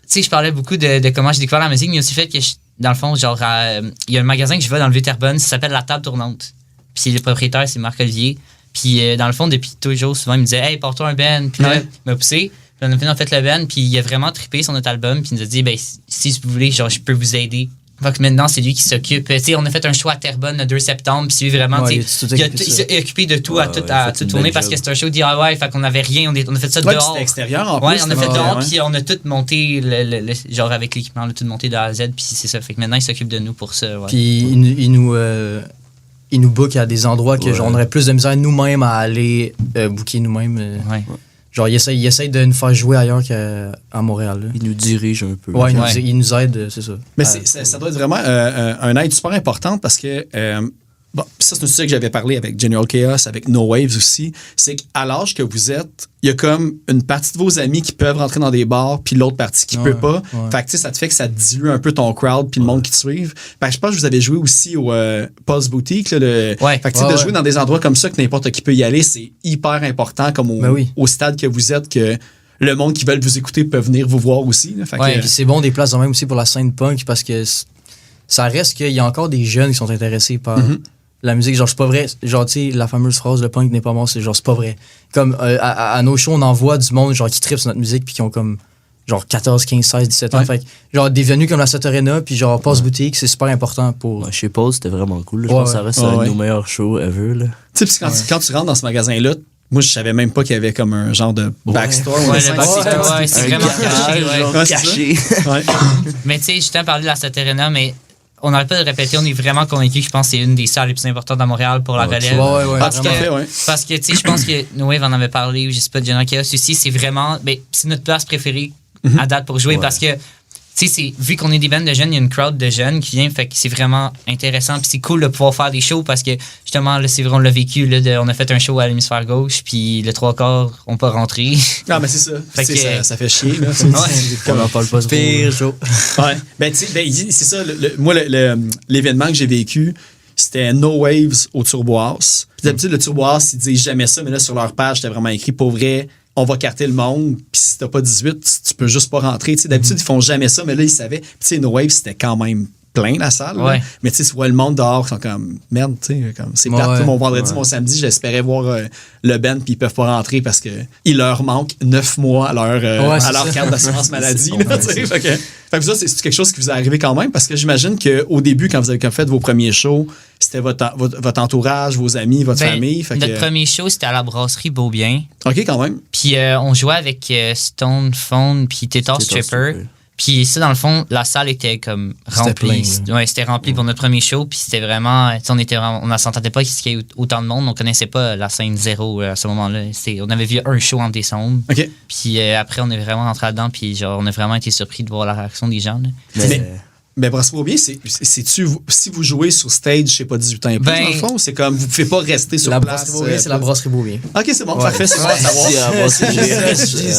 sais, je parlais beaucoup de comment j'ai découvert la musique, mais aussi fait que, dans le fond, genre, il y a un magasin que je vais dans le Vieux-Terrebonne, ça s'appelle La Table Tournante. Puis le propriétaire, c'est Marc-Olivier. Puis dans le fond, depuis toujours, souvent, il me disait « Hey, porte-toi un band. » Puis là, il m'a poussé. Puis on a fait le band, puis il a vraiment trippé sur notre album. Puis il nous a dit « Ben, si vous voulez, genre, je peux vous aider. » Fait que maintenant, c'est lui qui s'occupe. Tu sais, on a fait un show à Terrebonne le 2 septembre, puis c'est vraiment, il s'est occupé de tout à toute tournée parce que c'était un show DIY, fait qu'on avait rien, on a fait ça dehors. C'était extérieur en plus. Ouais, on a fait dehors, puis on a tout monté, genre avec l'équipement, on a tout monté de A à Z, puis c'est ça. Fait que maintenant, il s'occupe de nous pour ça. Ouais. Puis il nous book à des endroits que genre, on aurait plus de misère nous-mêmes à aller booker nous-mêmes. Ouais. Genre, il essaye de nous faire jouer ailleurs qu'à Montréal. Là. Il nous dirige un peu. Ouais, il nous aide, c'est ça. Mais ça doit être vraiment un aide super importante parce que, bon, ça, c'est un sujet que j'avais parlé avec General Chaos, avec No Waves aussi. C'est qu'à l'âge que vous êtes, il y a comme une partie de vos amis qui peuvent rentrer dans des bars, puis l'autre partie qui peut pas. Fait que, tu sais, ça te fait que ça dilue un peu ton crowd, puis le monde qui te suive. Fait que je pense que vous avez joué aussi au Pulse Boutique. Là, fait que, tu sais, de jouer dans des endroits comme ça, que n'importe qui peut y aller, c'est hyper important, comme au stade que vous êtes, que le monde qui veut vous écouter peut venir vous voir aussi. Là. Fait que, puis c'est bon des places de même aussi pour la scène punk, parce que ça reste qu'il y a encore des jeunes qui sont intéressés par... La musique, genre, c'est pas vrai. Genre, tu sais, la fameuse phrase, le punk n'est pas mort, c'est genre, c'est pas vrai. Comme, à nos shows, on envoie du monde, genre, qui trippe sur notre musique, puis qui ont comme, genre, 14, 15, 16, 17 ans. Fait que, genre, des venues comme la Sat Arena, puis genre, Pulse Boutique, c'est super important pour. Ouais, chez Pulse, c'était vraiment cool. Je pense que ça reste un de nos meilleurs shows ever, là. Tu sais, quand tu rentres dans ce magasin-là, moi, je savais même pas qu'il y avait comme un genre de backstore. C'est vraiment caché. Mais tu sais, je t'ai parlé de la Sat Arena, mais on n'arrête pas de répéter, on est vraiment convaincus que je pense que c'est une des salles les plus importantes à Montréal pour la relève. Parce que, tu sais, je pense que No Wave en avait parlé, ou je sais pas, General Chaos aussi, c'est vraiment, c'est notre place préférée à date pour jouer parce que, tu tu sais, vu qu'on est des bands de jeunes, il y a une crowd de jeunes qui vient, fait que c'est vraiment intéressant. Puis c'est cool de pouvoir faire des shows parce que justement, là, c'est vrai, on l'a vécu. Là, on a fait un show à l'hémisphère gauche, puis le 3/4 ont pas rentré. Ah, mais c'est ça. Fait que, ça fait chier. Là. On n'en parle pas trop. Pire show. Ouais. Ben, tu sais, c'est ça. Moi, l'événement que j'ai vécu, c'était No Waves au Turbo House. Puis d'habitude, le Turbo House, ils disent jamais ça, mais là, sur leur page, c'était vraiment écrit pour vrai. On va carter le monde, puis si t'as pas 18, tu peux juste pas rentrer. T'sais, d'habitude, ils font jamais ça, mais là, ils savaient. Puis, tu sais, No Wave, c'était quand même plein, la salle. Ouais. Mais, tu sais, tu vois le monde dehors, ils sont comme, merde, tu sais, comme, c'est plate. Mon vendredi, mon samedi, j'espérais voir le band, puis ils peuvent pas rentrer parce que il leur manque 9 mois à leur carte d'assurance maladie. Fait que ça, c'est quelque chose qui vous est arrivé quand même, parce que j'imagine qu'au début, quand vous avez fait vos premiers shows, c'était votre entourage, vos amis, votre famille. Fait notre premier show, c'était à la brasserie Beaubien. OK, quand même. Puis on jouait avec Stone Phone puis Tétard Stripper. Puis ça, dans le fond, la salle était comme remplie. C'était rempli pour notre premier show. Puis c'était vraiment... on ne s'entendait pas qu'il y ait autant de monde. On connaissait pas la scène zéro à ce moment-là. On avait vu un show en décembre. OK. Puis après, on est vraiment rentré là-dedans. Puis genre, on a vraiment été surpris de voir la réaction des gens. Là. Mais brassez-vous bien, si vous jouez sur stage, je sais pas, 18 ans et plus, dans le fond, c'est comme, vous pouvez pas rester sur place. C'est la brasserie Beaubien. OK, c'est bon, parfait, c'est bon à savoir. C'est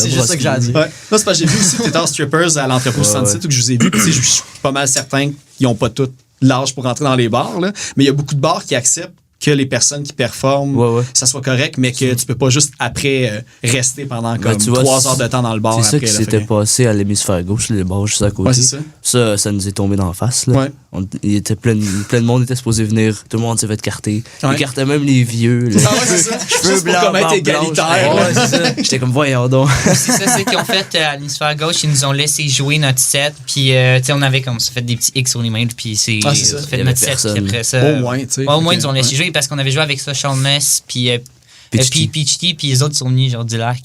juste ça que j'ai à dire. Ouais. Non, c'est parce que j'ai vu aussi Tétard Strippers à l'entrepôt 67 où que je vous ai vu, puis je suis pas mal certain qu'ils ont pas tout l'âge pour rentrer dans les bars, là. Mais il y a beaucoup de bars qui acceptent que les personnes qui performent, ça soit correct, mais que tu peux pas juste après rester pendant comme 3 heures de temps dans le bar. C'est ça qui s'était passé à l'hémisphère gauche, les bars juste à côté. Ouais, c'est ça. Ça nous est tombé d'en face. Là. Ouais. Il était plein de monde était supposé venir. Tout le monde s'est fait carter. Ouais. Ils cartaient même les vieux. Là. Ah ouais, c'est ça. Cheveux blancs, pour être égalitaire. Ouais, c'est ça. J'étais comme, voyons donc. C'est ça, c'est qu'ils ont fait à l'hémisphère gauche, ils nous ont laissé jouer notre set. Puis, tu sais, on avait comme ça fait des petits X sur l'email. Puis, c'est fait notre set. Puis après ça. Au moins, tu sais. Au moins, ils nous ont laissé jouer parce qu'on avait joué avec ça, Sean Mess, puis Peachty, puis les autres sont venus, genre, du lac.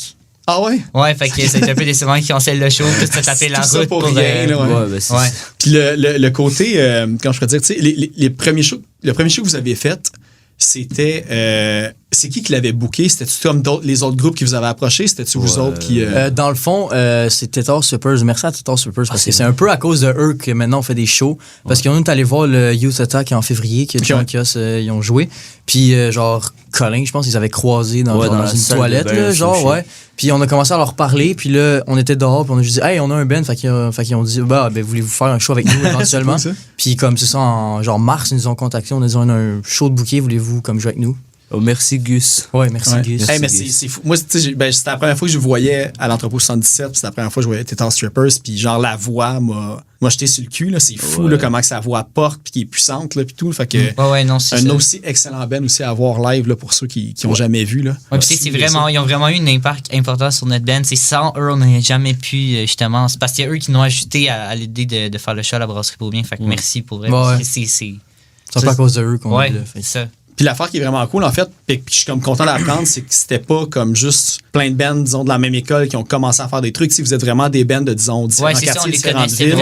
Ah ouais? Ouais, fait que c'était un peu décevant qu'ils cancellent le show, puis se taper la route pour rien. Là, ouais. Puis le côté, quand je peux dire, tu sais, les premiers shows, le premier show que vous avez fait, c'était... c'est qui l'avait booké? C'était-tu comme les autres groupes qui vous avaient approché? C'était-tu vous autres qui... Dans le fond, c'est Tétard Strippers. Merci à Tétard Strippers parce que c'est un peu à cause de eux que maintenant on fait des shows. Parce qu'on est allé voir le Youth Attack en février, qui ils ont joué. Puis genre, Colin, je pense qu'ils avaient croisé dans une toilette, là, genre, ouais. Puis on a commencé à leur parler, puis là, on était dehors, puis on a juste dit, hey, on a un band. Fait qu'ils ont dit, voulez-vous faire un show avec nous éventuellement? Puis comme c'est ça, en genre mars, ils nous ont contacté, on a dit, on a un show de bouquet, voulez-vous comme jouer avec nous? Oh, merci Gus. Ouais, merci Gus. Hey, mais c'est fou. Moi, c'était la première fois que je voyais à l'entrepôt 77, puis c'était la première fois que je voyais Tétard Strippers, puis genre la voix m'a jeté sur le cul, là. C'est fou, là, comment que sa voix porte, puis qui est puissante, là, puis tout. Fait que un aussi excellent band aussi à voir live, là, pour ceux qui ont jamais vu, là. Ouais, puis c'est vraiment, ils ont vraiment eu un impact important sur notre band. C'est sans eux, on n'aurait jamais pu, justement. C'est parce que c'est eux qui nous ont ajouté à l'idée de faire le show à la brasserie Beaubien. Fait que merci pour vrai. C'est pas à cause de eux qu'on l'a fait. Ça. Puis l'affaire qui est vraiment cool, en fait, puis je suis comme content d'apprendre, c'est que c'était pas comme juste plein de bands, disons, de la même école qui ont commencé à faire des trucs. Si vous êtes vraiment des bands de, disons, différents quartiers, différentes villes.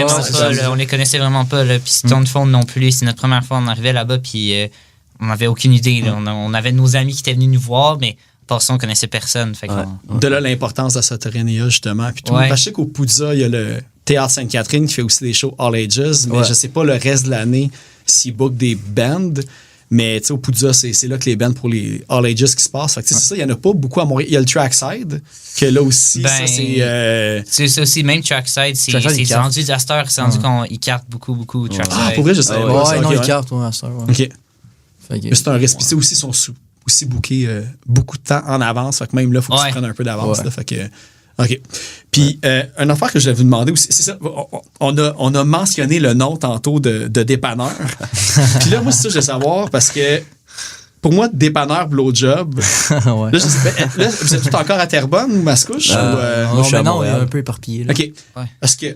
On les connaissait vraiment pas. Là. Puis Stone Phone non plus. C'est notre première fois, on arrivait là-bas, puis on n'avait aucune idée. Là. On avait nos amis qui étaient venus nous voir, mais pour ça, on connaissait personne. Fait de là, l'importance de Soterénéa, justement. Puis tout. Je sais qu'au Poudza, il y a le Théâtre Sainte-Catherine qui fait aussi des shows all ages, mais je sais pas le reste de l'année s'ils bookent des bands. Mais tu sais, au Poudza, c'est là que les bands pour les All Ages qui se passent. Fait que c'est ça, il n'y en a pas beaucoup à Montréal. Il y a le Trackside, que là aussi, ça c'est... C'est ça aussi, même Trackside, c'est rendu d'Astor, c'est rendu qu'on carte beaucoup Trackside. Ah, pour vrai, je savais pas. Non, ils cartent, Astor. OK. Mais c'est un risque. Puis aussi, ils sont aussi bookés beaucoup de temps en avance. Fait que même là, il faut que tu prennes un peu d'avance. Là, fait que... OK. Puis, une affaire que je voulais vous demander aussi, c'est ça, on a mentionné le nom tantôt de dépanneur. Puis là, moi, c'est ça que je veux savoir parce que pour moi, dépanneur blowjob, là, je sais pas, là, vous êtes tous encore à Terrebonne ou Mascouche? Non, il est un peu éparpillé. Là. OK. Ouais. Parce que là,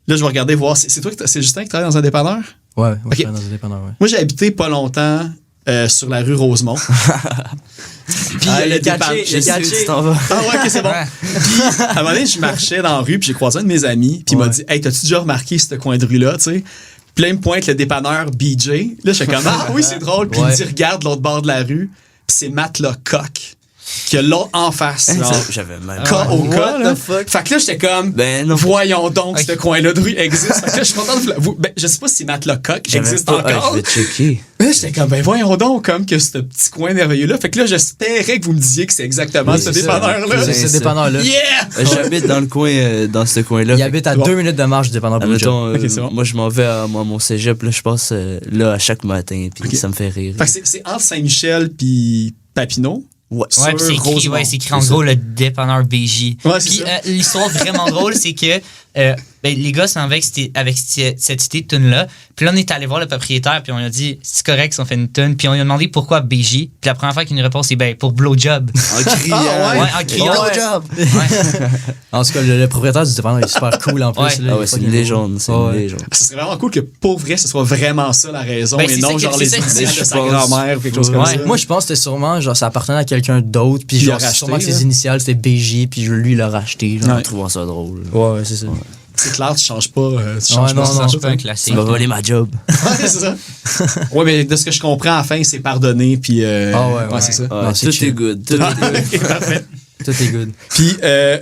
je vais regarder voir, c'est toi, c'est Justin qui travaille dans un dépanneur? Ouais, je travaille dans un dépanneur, ouais. Moi, j'ai habité pas longtemps sur la rue Rosemont. Puis le dépanneur. Ah ouais, OK, c'est bon. Puis à un moment donné, je marchais dans la rue, puis j'ai croisé un de mes amis, puis il m'a dit, hey, t'as-tu déjà remarqué ce coin de rue-là, tu sais? Puis là, il me pointe le dépanneur BJ. Là, je fais comme, ah oui, c'est drôle. Puis il me dit, regarde l'autre bord de la rue, puis c'est Matt Lecoq. qu'il y a l'autre en face. Genre, J'avais même au cas, là. the fuck? Fait que là, j'étais comme, Ben non. voyons donc, ce coin-là de rue existe. Fait que là, je suis content de vous. Ben, je sais pas si Matt Lecoq existe encore. Je vais checker. Là, j'étais comme, ben voyons donc, comme que ce petit coin merveilleux-là. Fait que là, j'espérais que vous me disiez que c'est exactement ce dépanneur-là. C'est ce dépanneur-là. Yeah! J'habite dans le coin, dans ce coin-là. Il habite à 2 minutes de marche du dépanneur Blue Job. Ok, c'est bon. Moi, je m'en vais à mon cégep, là, je passe là à chaque matin, puis Ok. ça me fait rire. Fait que c'est entre Saint-Michel puis Papineau. Ouais. Ouais, puis c'est écrit, Rosemont. c'est écrit en gros le dépanneur BJ. Ouais, c'est Puis ça. l'histoire vraiment drôle, c'est que les gars sont avec cette idée de tune-là. Puis là, on est allé voir le propriétaire, puis on lui a dit, c'est correct si on fait une tune. Puis on lui a demandé pourquoi BJ. Puis la première fois qu'il nous répond, c'est pour Blowjob. En criant. Ouais, en criant. Blowjob! Ouais. En tout cas, le propriétaire du dépanneur est super cool en plus. Ouais. là, il Ah est ouais, c'est fucking une légende, c'est Ouais. une légende. Ce serait vraiment cool que pour vrai, ce soit vraiment ça la raison Ben, et c'est non ça que- genre c'est les ça que- initiales je de sa pense. grand-mère ou quelque chose comme Ouais. ça. Moi, je pense que c'était sûrement, genre, ça appartenait à quelqu'un d'autre, puis Puis il genre, l'a racheté, sûrement que là. ses initiales, c'était BJ, puis lui, il l'a racheté. Genre. En trouvant ça drôle. Ouais, c'est ça. C'est clair, tu changes pas. Tu changes Ouais, pas. non, ça non, change C'est un classique. Tu vas voler ma job. Ouais, c'est ça. Ouais, mais de ce que je comprends, à la fin, c'est pardonné, puis. Ah ouais. c'est ça. Ouais, Non, c'est tout chill. est good. Tout est good. Ok, parfait. Tout est good. Puis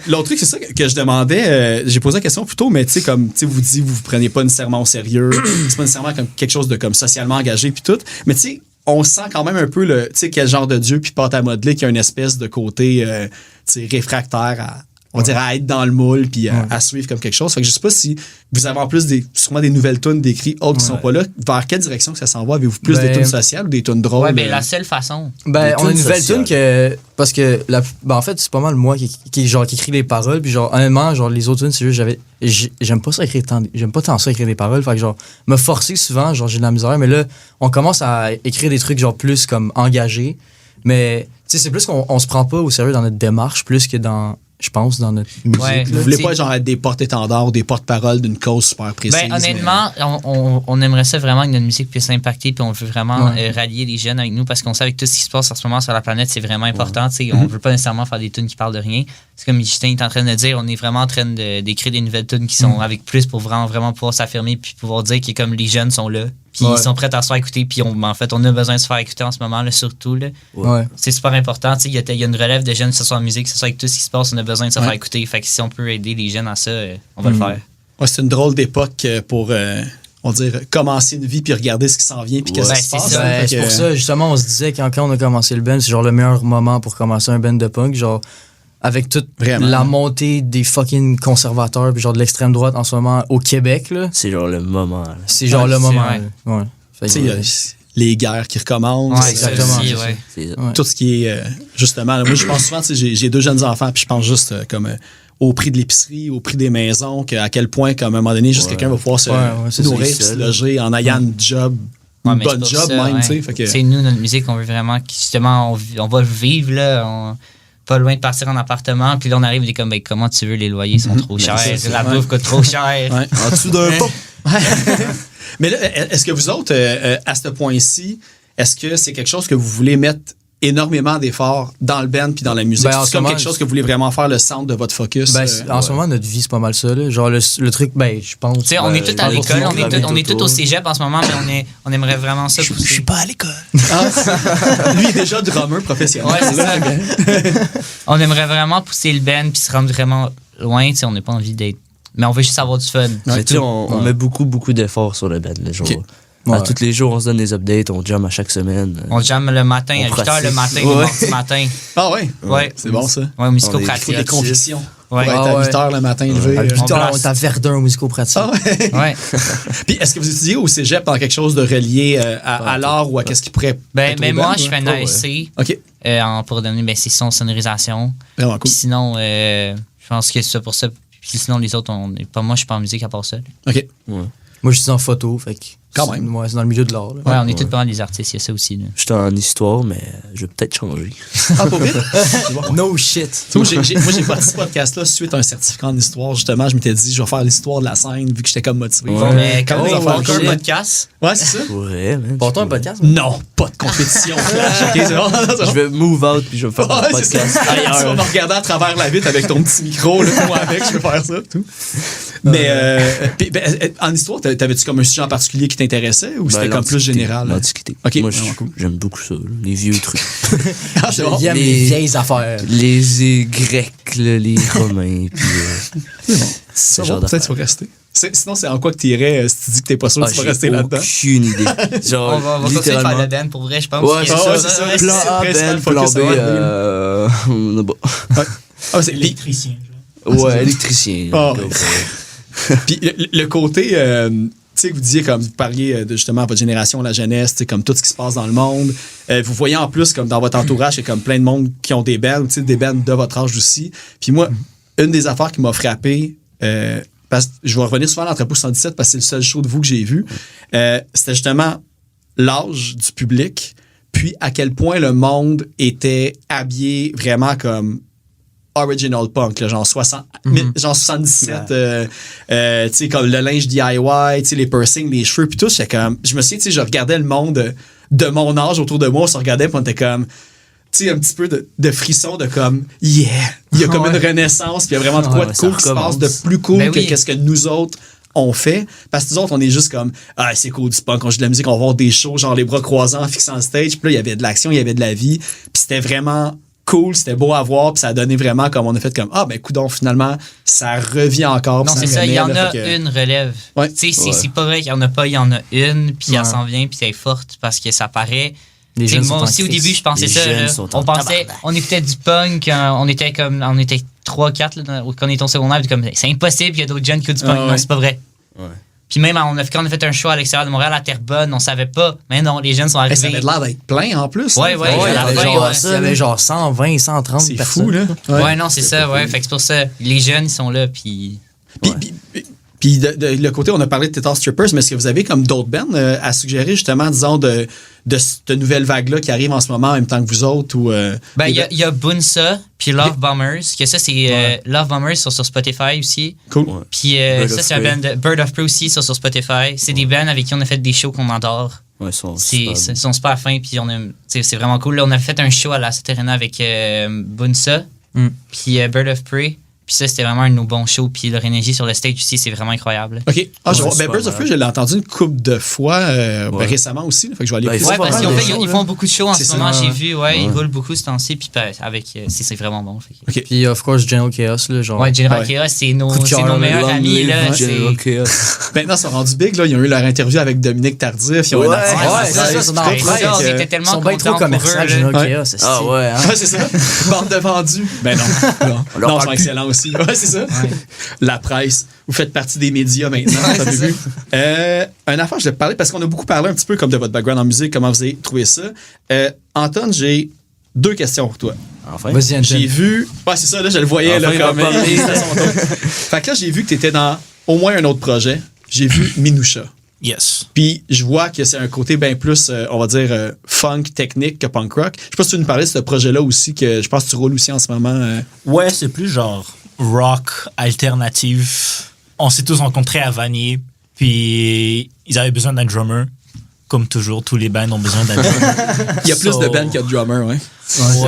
l'autre truc, c'est ça que je demandais. J'ai posé la question plus tôt, mais tu sais, comme tu sais, vous dites, vous prenez pas nécessairement au sérieux. C'est pas nécessairement comme quelque chose de comme socialement engagé puis tout. Mais tu sais, on sent quand même un peu le, tu sais, quel genre de Dieu puis pâte à modeler qui a une espèce de côté, tu sais, réfractaire à. On dirait à être dans le moule puis à suivre comme quelque chose. Fait que je sais pas si vous avez en plus sûrement des nouvelles tunes d'écrits autres qui sont pas là. Vers quelle direction que ça s'en va? Avez-vous plus des tunes sociales ou des tunes drôles? Ouais, ben la seule façon. Ben, Des on a une tunes nouvelle sociales. tune que. Parce que, en fait, c'est pas mal moi qui écrit les paroles. Puis, genre, honnêtement, genre, les autres tunes, c'est juste, j'aime pas ça écrire j'aime pas tant ça écrire des paroles. Fait que, genre, me forcer souvent, genre, j'ai de la misère. Mais là, on commence à écrire des trucs, genre, plus comme engagés. Mais, tu sais, c'est plus qu'on se prend pas au sérieux dans notre démarche, plus que dans. Je pense, dans notre musique. Ouais. Vous voulez T'sais- pas être genre être des porte-étendards ou des porte-paroles d'une cause super précise? Ben, honnêtement, on aimerait ça vraiment que notre musique puisse impacter, puis on veut vraiment rallier les jeunes avec nous parce qu'on sait avec tout ce qui se passe en ce moment sur la planète, c'est vraiment important. Tu sais, on veut pas nécessairement faire des tunes qui parlent de rien. C'est comme Justin est en train de dire, on est vraiment en train d'écrire des nouvelles tunes qui sont avec plus pour vraiment pouvoir s'affirmer puis pouvoir dire que comme les jeunes sont là, puis ils sont prêts à se faire écouter, puis en fait, on a besoin de se faire écouter en ce moment, là, surtout. Là. Ouais. C'est super important. Il y a une relève de jeunes, que ce soit en musique, que ce soit avec tout ce qui se passe, on a besoin de se Ouais. faire écouter. Fait que si on peut aider les jeunes à ça, on va le faire. Ouais, c'est une drôle d'époque pour, on va dire, commencer une vie puis regarder ce qui s'en vient puis qu'est-ce Ouais, qui se c'est passe. ça. hein. Ben, Fait c'est que- pour ça, justement, on se disait quand on a commencé le band, c'est genre le meilleur moment pour commencer un band de punk. Genre, avec toute Vraiment. la montée des fucking conservateurs, puis genre de l'extrême droite en ce moment au Québec, là. C'est genre le moment. Là. C'est genre Ouais, le c'est moment. vrai. là. Ouais. Fait Tu que, sais, il y a les guerres qui recommencent. Ouais, exactement, aussi, c'est ouais. C'est ça. Ouais. Tout ce qui est, justement, là, moi, je pense souvent, tu sais, j'ai 2 jeunes enfants puis je pense juste comme au prix de l'épicerie, au prix des maisons, à quel point, comme à un moment donné, juste quelqu'un va pouvoir se c'est nourrir ça, puis se ça, loger en ayant une job, Ouais, une mais c'est bonne pour job ça, même, ouais. tu sais. Fait que- C'est nous, notre musique, on veut vraiment que, justement, on va vivre, là, pas loin de partir en appartement, puis là, on arrive, on est comme, ben, comment tu veux, les loyers sont trop chers, c'est ça, la ouais. bouffe coûte trop cher. Ouais. En dessous d'un pont. Mais là, est-ce que vous autres, à ce point-ci, est-ce que c'est quelque chose que vous voulez mettre énormément d'efforts dans le band puis dans la musique? Ben, en C'est ce comme moment, quelque chose que vous voulez vraiment faire le centre de votre focus? Ben, en ce moment, notre vie, c'est pas mal ça, là. Genre, le truc, ben, je pense. Tu sais, on est tous à Ouais, l'école, pour tout le monde on est tous autour. au cégep en ce moment, mais on aimerait vraiment ça pousser. pas à l'école. Lui est déjà drummer professionnel. Ouais, c'est ça. On aimerait vraiment pousser le band puis se rendre vraiment loin, tu sais, on n'a pas envie d'être... Mais on veut juste avoir du fun. Mais tu sais, on Ouais. met beaucoup d'efforts sur le band, les jours. Ok. Ouais. Tous les jours, on se donne des updates, on jam à chaque semaine. On jamme le matin, On à 8h le pratique. matin, Ouais. le mardi matin. Ah ouais? Ouais. C'est bon, ça. Ouais, au musico On est- Il faut pratique. des convictions. Ouais. Pour être à 8 heures le matin levé. À 8 On heures, blast. on est à Verdun au musico-pratique. Ah ouais? Ouais. Puis est-ce que vous étudiez au cégep dans quelque chose de relié à l'art ou à qu'est-ce qui pourrait Ben, être mais au moi, band, je fais un ouais? ASC OK. pour donner, ben, c'est son sonorisation. Vraiment Puis cool. sinon, je pense que c'est ça pour ça. Puis sinon, les autres, moi, je suis pas en musique à part ça. OK. Moi, je suis en photo, fait que. Quand même. Ouais, c'est dans le milieu de l'art, là. Ouais, on est tous pas mal des artistes, il y a ça aussi. Là. J'étais en histoire, mais je vais peut-être changer. Ah, pas vite? No shit. Tu sais, moi, j'ai parti ce podcast-là suite à un certificat en histoire. Justement, je m'étais dit, je vais faire l'histoire de la scène vu que j'étais comme motivé. Ouais. Bon, mais quand Oh, on ouais, fait un shit. podcast, Ouais, c'est ça? Ouais, man. Porte-toi un podcast. Non, pas de compétition. Flash, OK, c'est bon? C'est Je bon? vais move out puis je vais faire un Ouais, c'est podcast ça. Tu vas ailleurs. me regarder à travers la vitre avec ton petit micro, là, moi avec, je peux faire ça, tout. Mais, puis, ben, en histoire, t'avais-tu comme un sujet en particulier qui t'intéressait ou c'était Ben, comme plus général? L'Antiquité. Ok, Moi, vraiment cool. j'aime beaucoup ça, là, les vieux trucs. Ah, c'est bon. Il aime les vieilles affaires. Les Grecs, là, les Romains, puis Ça genre va, peut-être tu vas rester. Sinon, c'est en quoi que t'irais si tu dis que t'es pas sûr que tu vas rester là-dedans? Aucune idée. Genre, On va continuer de faire littéralement. le band pour vrai, je pense. Ouais, que- c'est Ah, ouais, ça. c'est ça. Plan A, Principal Ben, plan focus, B, ouais. bon. Ah, c'est Électricien. Genre. Ouais, électricien. Ah, Donc, Puis le côté, tu sais, que vous disiez, comme vous parliez de justement votre génération, la jeunesse, tu sais, comme tout ce qui se passe dans le monde. Vous voyez en plus, comme dans votre entourage, il y a comme plein de monde qui ont des bands, tu sais, des bands de votre âge aussi. Puis moi, une des affaires qui m'a frappé, parce que je vais revenir souvent à l'Entrepôt 77 parce que c'est le seul show de vous que j'ai vu, c'était justement l'âge du public, puis à quel point le monde était habillé vraiment comme original punk, là, genre 77, tu sais, comme le linge DIY, tu sais, les piercings, les cheveux, puis tout, j'étais comme, je me souviens, tu sais, je regardais le monde de mon âge autour de moi, on se regardait, puis on était comme, tu sais, un petit peu de frisson, de comme, yeah, il y a comme une renaissance, puis il y a vraiment de quoi de ça cool qui se passe, de plus cool Ben que oui. qu'est-ce que nous autres on fait, parce que nous autres, on est juste comme, ah, c'est cool du punk, on joue de la musique, on va voir des shows, genre les bras croisés en fixant le stage, puis là, il y avait de l'action, il y avait de la vie, puis c'était vraiment cool, c'était beau à voir, puis ça a donné vraiment comme on a fait comme, ah, ben, coudonc, finalement, ça revient encore. Non, puis c'est ça, il y en renaît, là, a fait que- une relève. Ouais. Tu sais, Ouais. c'est pas vrai qu'il y en a pas, il y en a une, puis elle Ouais. s'en vient, puis elle est forte parce que ça paraît. Les Tu sais, jeunes moi sont en aussi, au crise. début, je pensais Les ça. jeunes là. sont en On pensait, tabarnak. on écoutait du punk, on était 3-4 quand on était au secondaire, puis comme, c'est impossible qu'il y a d'autres jeunes qui écoutent du punk. Ah ouais. Non, c'est pas vrai. Ouais. Puis même, quand on a fait un show à l'extérieur de Montréal, à Terrebonne, on savait pas. Mais non, les jeunes sont Eh, arrivés. ça avait l'air d'être plein en plus. Ouais, hein. ouais, Fait que ouais, il y à la avait fin, genre, ouais. il y avait genre 120, 130 c'est personnes. fou, là. Ouais, non, c'est ça, ouais. Fait que c'est pour ça. Les jeunes, ils sont là, puis. Puis le côté, on a parlé de Teta Strippers, mais est-ce que vous avez comme d'autres bands à suggérer, justement, disons, de cette nouvelle vague-là qui arrive en ce moment en même temps que vous autres? Ou, Ben, des il y a Bunsa, puis Love Bombers, que ça, c'est Love Bombers sur Spotify aussi. Cool. Ouais. Puis Bird ça, of c'est un Prey. band de Bird of Prey aussi sur Spotify. C'est des bands avec qui on a fait des shows qu'on adore. Ouais, ils sont Ils super sont super fins, puis c'est vraiment cool. Là, on a fait un show à la Saturna avec Bunsa, puis Bird of Prey. Puis ça, c'était vraiment un de nos bons shows. Puis leur énergie sur le stage aussi, c'est vraiment incroyable. OK. Ah, Ouais, ben, super Birds of Prey, malade. je l'ai entendu une couple de fois ben, Ouais. récemment aussi. Là, fait que je vais aller Ben, écouter ils ça. Ouais, parce pas qu'ils mal de ils shows, font beaucoup de shows en C'est ce ça, moment, ouais. j'ai vu. Ouais, ils Ouais. roulent beaucoup ce temps-ci. Puis avec, c'est vraiment bon. Fait que- Puis, of course, General Chaos, là, genre. Ouais, General Ouais. Chaos, c'est nos, Coup de c'est cœur, nos là, meilleurs Long amis. live Là, General c'est... Chaos. Maintenant, ils sont rendus big. Là. Ils ont eu leur interview avec Dominique Tardif. Ils ont Ouais, un article ouais, à c'est la ça, presse, c'est dans puis la tout. presse. on Fait que- était Ils tellement sont bien contents trop pour eux, commerciaux, là. General Ouais. Chaos. esti. Ah ouais, hein? Ouais, c'est ça. Bande de vendus. Ben non. Non, On leur non, ils parle sont plus. excellents aussi. Ouais, c'est ça. La presse. Vous faites partie des médias maintenant. vous avez vu. Un affaire, je vais te parler parce qu'on a beaucoup parlé un petit peu comme de votre background en musique, comment vous avez trouvé ça. Anton, j'ai 2 questions pour toi. Enfin. Vas-y, Anton. J'ai vu. Ouais, c'est ça, là, je le voyais. Enfin, Là, il va comme, parler. c'était son tour. Fait que là, j'ai vu que tu étais dans au moins un autre projet. J'ai vu Minusha. Yes. Puis je vois que c'est un côté bien plus, on va dire, funk technique que punk rock. Je sais pas si tu veux nous parler de ce projet-là aussi, que je pense que tu roules aussi en ce moment. Ouais, c'est plus genre rock alternative. On s'est tous rencontrés à Vanier, puis ils avaient besoin d'un drummer. Comme toujours, tous les bands ont besoin d'un drummer. Il y a plus de bands qu'il y a de drummers, ouais.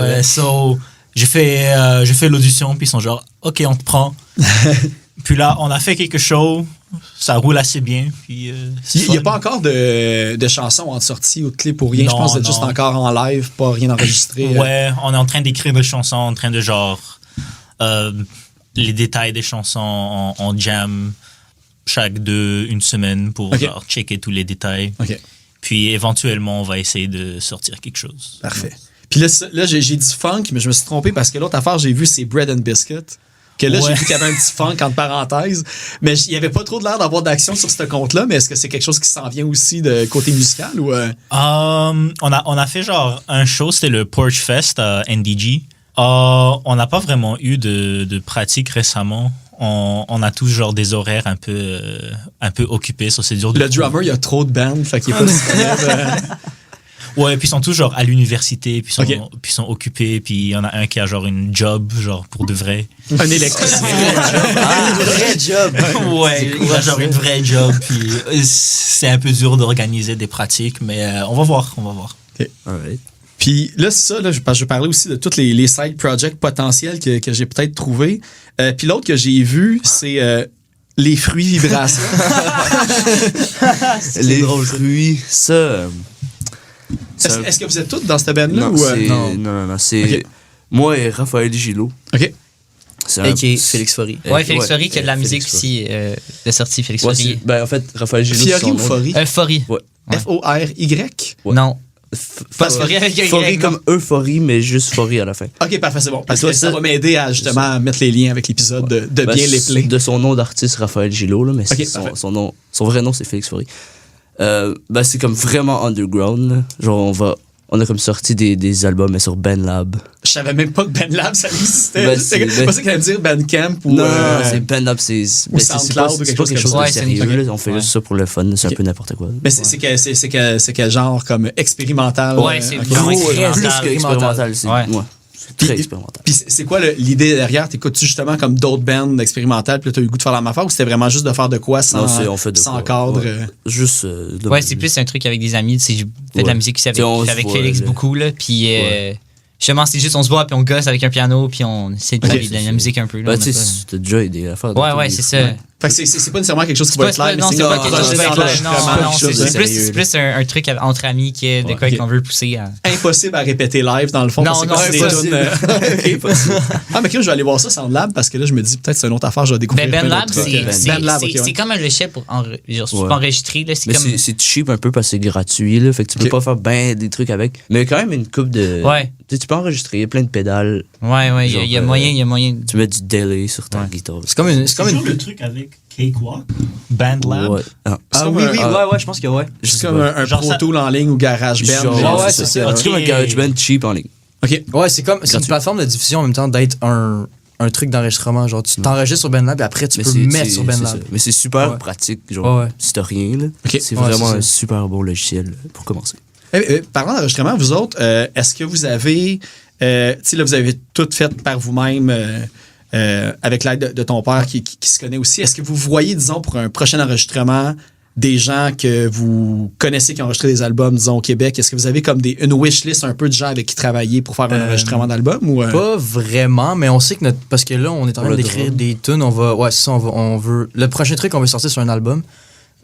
Ouais, so, j'ai fait l'audition, puis ils sont genre, OK, on te prend. Puis là, on a fait quelque chose, ça roule assez bien. Puis, c'est Il n'y a fun. pas encore de chansons en sortie ou de clips ou rien. Je Non, pense que c'est non. juste encore en live, pas rien enregistré. Ouais, on est en train d'écrire des chansons, en train de genre les détails des chansons en jam chaque une semaine pour Ok. genre checker tous les détails. OK, Puis éventuellement, on va essayer de sortir quelque chose. parfait. Puis là j'ai dit funk, mais je me suis trompé parce que l'autre affaire, j'ai vu, c'est Bread and Biscuit. Que là, Ouais. j'ai vu qu'il y avait un petit funk entre parenthèses. Mais il n'y avait pas trop de l'air d'avoir d'action sur ce compte-là. Mais est-ce que c'est quelque chose qui s'en vient aussi de côté musical ou... On a fait genre un show, c'était le Porch Fest à NDG. On n'a pas vraiment eu de pratique récemment. On a tous genre des horaires un peu occupés, ça c'est dur de Le drummer, il y a trop de bands, fait qu'il est pas disponible. Ouais, puis ils sont tous genre à l'université, puis Ok. ils sont occupés, puis il y en a un qui a genre une job, genre pour de vrai. Un électricien. Ah, vrai job. Ouais, il a genre une vraie job, puis c'est un peu dur d'organiser des pratiques, mais on va voir. Alright. Puis là, c'est ça, là, je parlais aussi de tous les side projects potentiels que j'ai peut-être trouvés. Puis l'autre que j'ai vu, c'est Les fruits vibrations. Les fruits, ça... Est-ce que vous êtes tous dans cette band-là? Non, non, c'est... Ok. Moi et Raphaël Gillot. OK. C'est A.K.A. Félix Faury. Ouais, Félix Faury qui a de la Félix musique Faury. aussi de sortie, Félix Ouais, Faury. ben, en fait, Raphaël Gillot, c'est Fiori son ou nom. Faury? Faury. Ouais. F-O-R-Y? Ouais. Non. Pas Faury. Faury avec un Faury Y, comme non. euphorie, mais juste Faury à la fin. OK, parfait, c'est bon. Parce toi, que ça ça- va m'aider à justement mettre les liens avec l'épisode de Ben, bien les plays. de son nom d'artiste, Raphaël Gillot, là, mais Ok, son, parfait. son vrai nom, c'est Félix Faury. Ben, c'est comme vraiment underground. Là. Genre, on a comme sorti des albums mais sur BandLab. Je savais même pas que BandLab, ça existait. Ben, Je pensais qu'elle allait me dire Bandcamp ou... Non, c'est BandLab, c'est ou SoundCloud ou quelque chose quelque chose comme de ça. sérieux. Ouais, c'est une- là. On fait juste ça pour le fun. C'est un peu n'importe quoi. Mais c'est quel genre comme expérimental? Ouais, c'est ok. vraiment Gros, expérimental. plus que expérimental. C'est Ouais. c'est très expérimental. Puis c'est quoi l'idée derrière? T'écoutes-tu justement comme d'autres bands expérimentales puis là t'as eu le goût de faire la même affaire ou c'était vraiment juste de faire de quoi sans, on fait de sans quoi, cadre? ouais. Juste. de- Ouais, c'est plus un truc avec des amis. J'ai fait de la musique aussi avec, T'sais, on se avec voit, Félix là. beaucoup. Là, puis Ouais. justement, c'est juste on se voit, puis on gosse avec un piano, puis on essaie de Ok, faire de c'est la ça. musique un peu. Là, Ben, on a tu pas- sais, t'as déjà aidé à faire. Ouais, c'est ça. Fait que c'est pas nécessairement quelque chose qui C'est va pas, être live, non, mais c'est c'est pas un quelque chose projet de d'enregistrement, non, quelque chose de c'est sérieux, plus un truc entre amis que de quoi ok. qu'on veut pousser à. impossible à répéter live dans le fond. Non, parce que non, c'est des impossible. tunes, impossible. Ah, mais que je vais aller voir ça, Soundlab, parce que là, je me dis peut-être c'est une autre affaire, je vais découvrir. Ben, plein BandLab, d'autres trucs. c'est BandLab, ok, ouais. c'est comme un logiciel pour genre, tu Ouais. peux enregistrer. Là, c'est Mais comme. c'est cheap un peu parce que c'est gratuit, là. Fait que tu peux Ok. pas faire ben des trucs avec. Mais quand même une coupe de. Ouais. Tu sais, tu peux enregistrer, il y a plein de pédales. Ouais, il Genre, y a moyen. Tu mets du delay sur ta guitare. C'est comme une. C'est toujours le truc avec Cakewalk, BandLab. Ouais. Ah, C'est comme oui, un- ouais, je pense que ouais. C'est comme un Genre Pro ça- Tool en ligne ou GarageBand. Genre, genre, ouais, c'est c'est ça. ça. C'est comme un GarageBand cheap en ligne. OK. Ouais, c'est une Gratuit. plateforme de diffusion en même temps d'être un truc d'enregistrement. Genre, tu t'enregistres sur BandLab et après, tu peux mettre sur c'est BandLab. ça. Mais c'est super Ouais. pratique. Genre, Ouais. si t'as rien, là. Ok. C'est Ouais, vraiment c'est un ça. super bon logiciel pour commencer. Parlant d'enregistrement, vous autres, est-ce que vous avez, tu sais, là, vous avez tout fait par vous-même avec l'aide de ton père qui se connaît aussi. Est-ce que vous voyez, disons, pour un prochain enregistrement, des gens que vous connaissez qui ont enregistré des albums, disons, au Québec? Est-ce que vous avez comme une wishlist un peu de gens avec qui travailler pour faire un enregistrement d'album? Ou, Pas vraiment, mais on sait que parce que là, on est en train Pour le d'écrire drum. des tunes. Ouais, c'est ça, on veut. Le prochain truc qu'on veut sortir sur un album,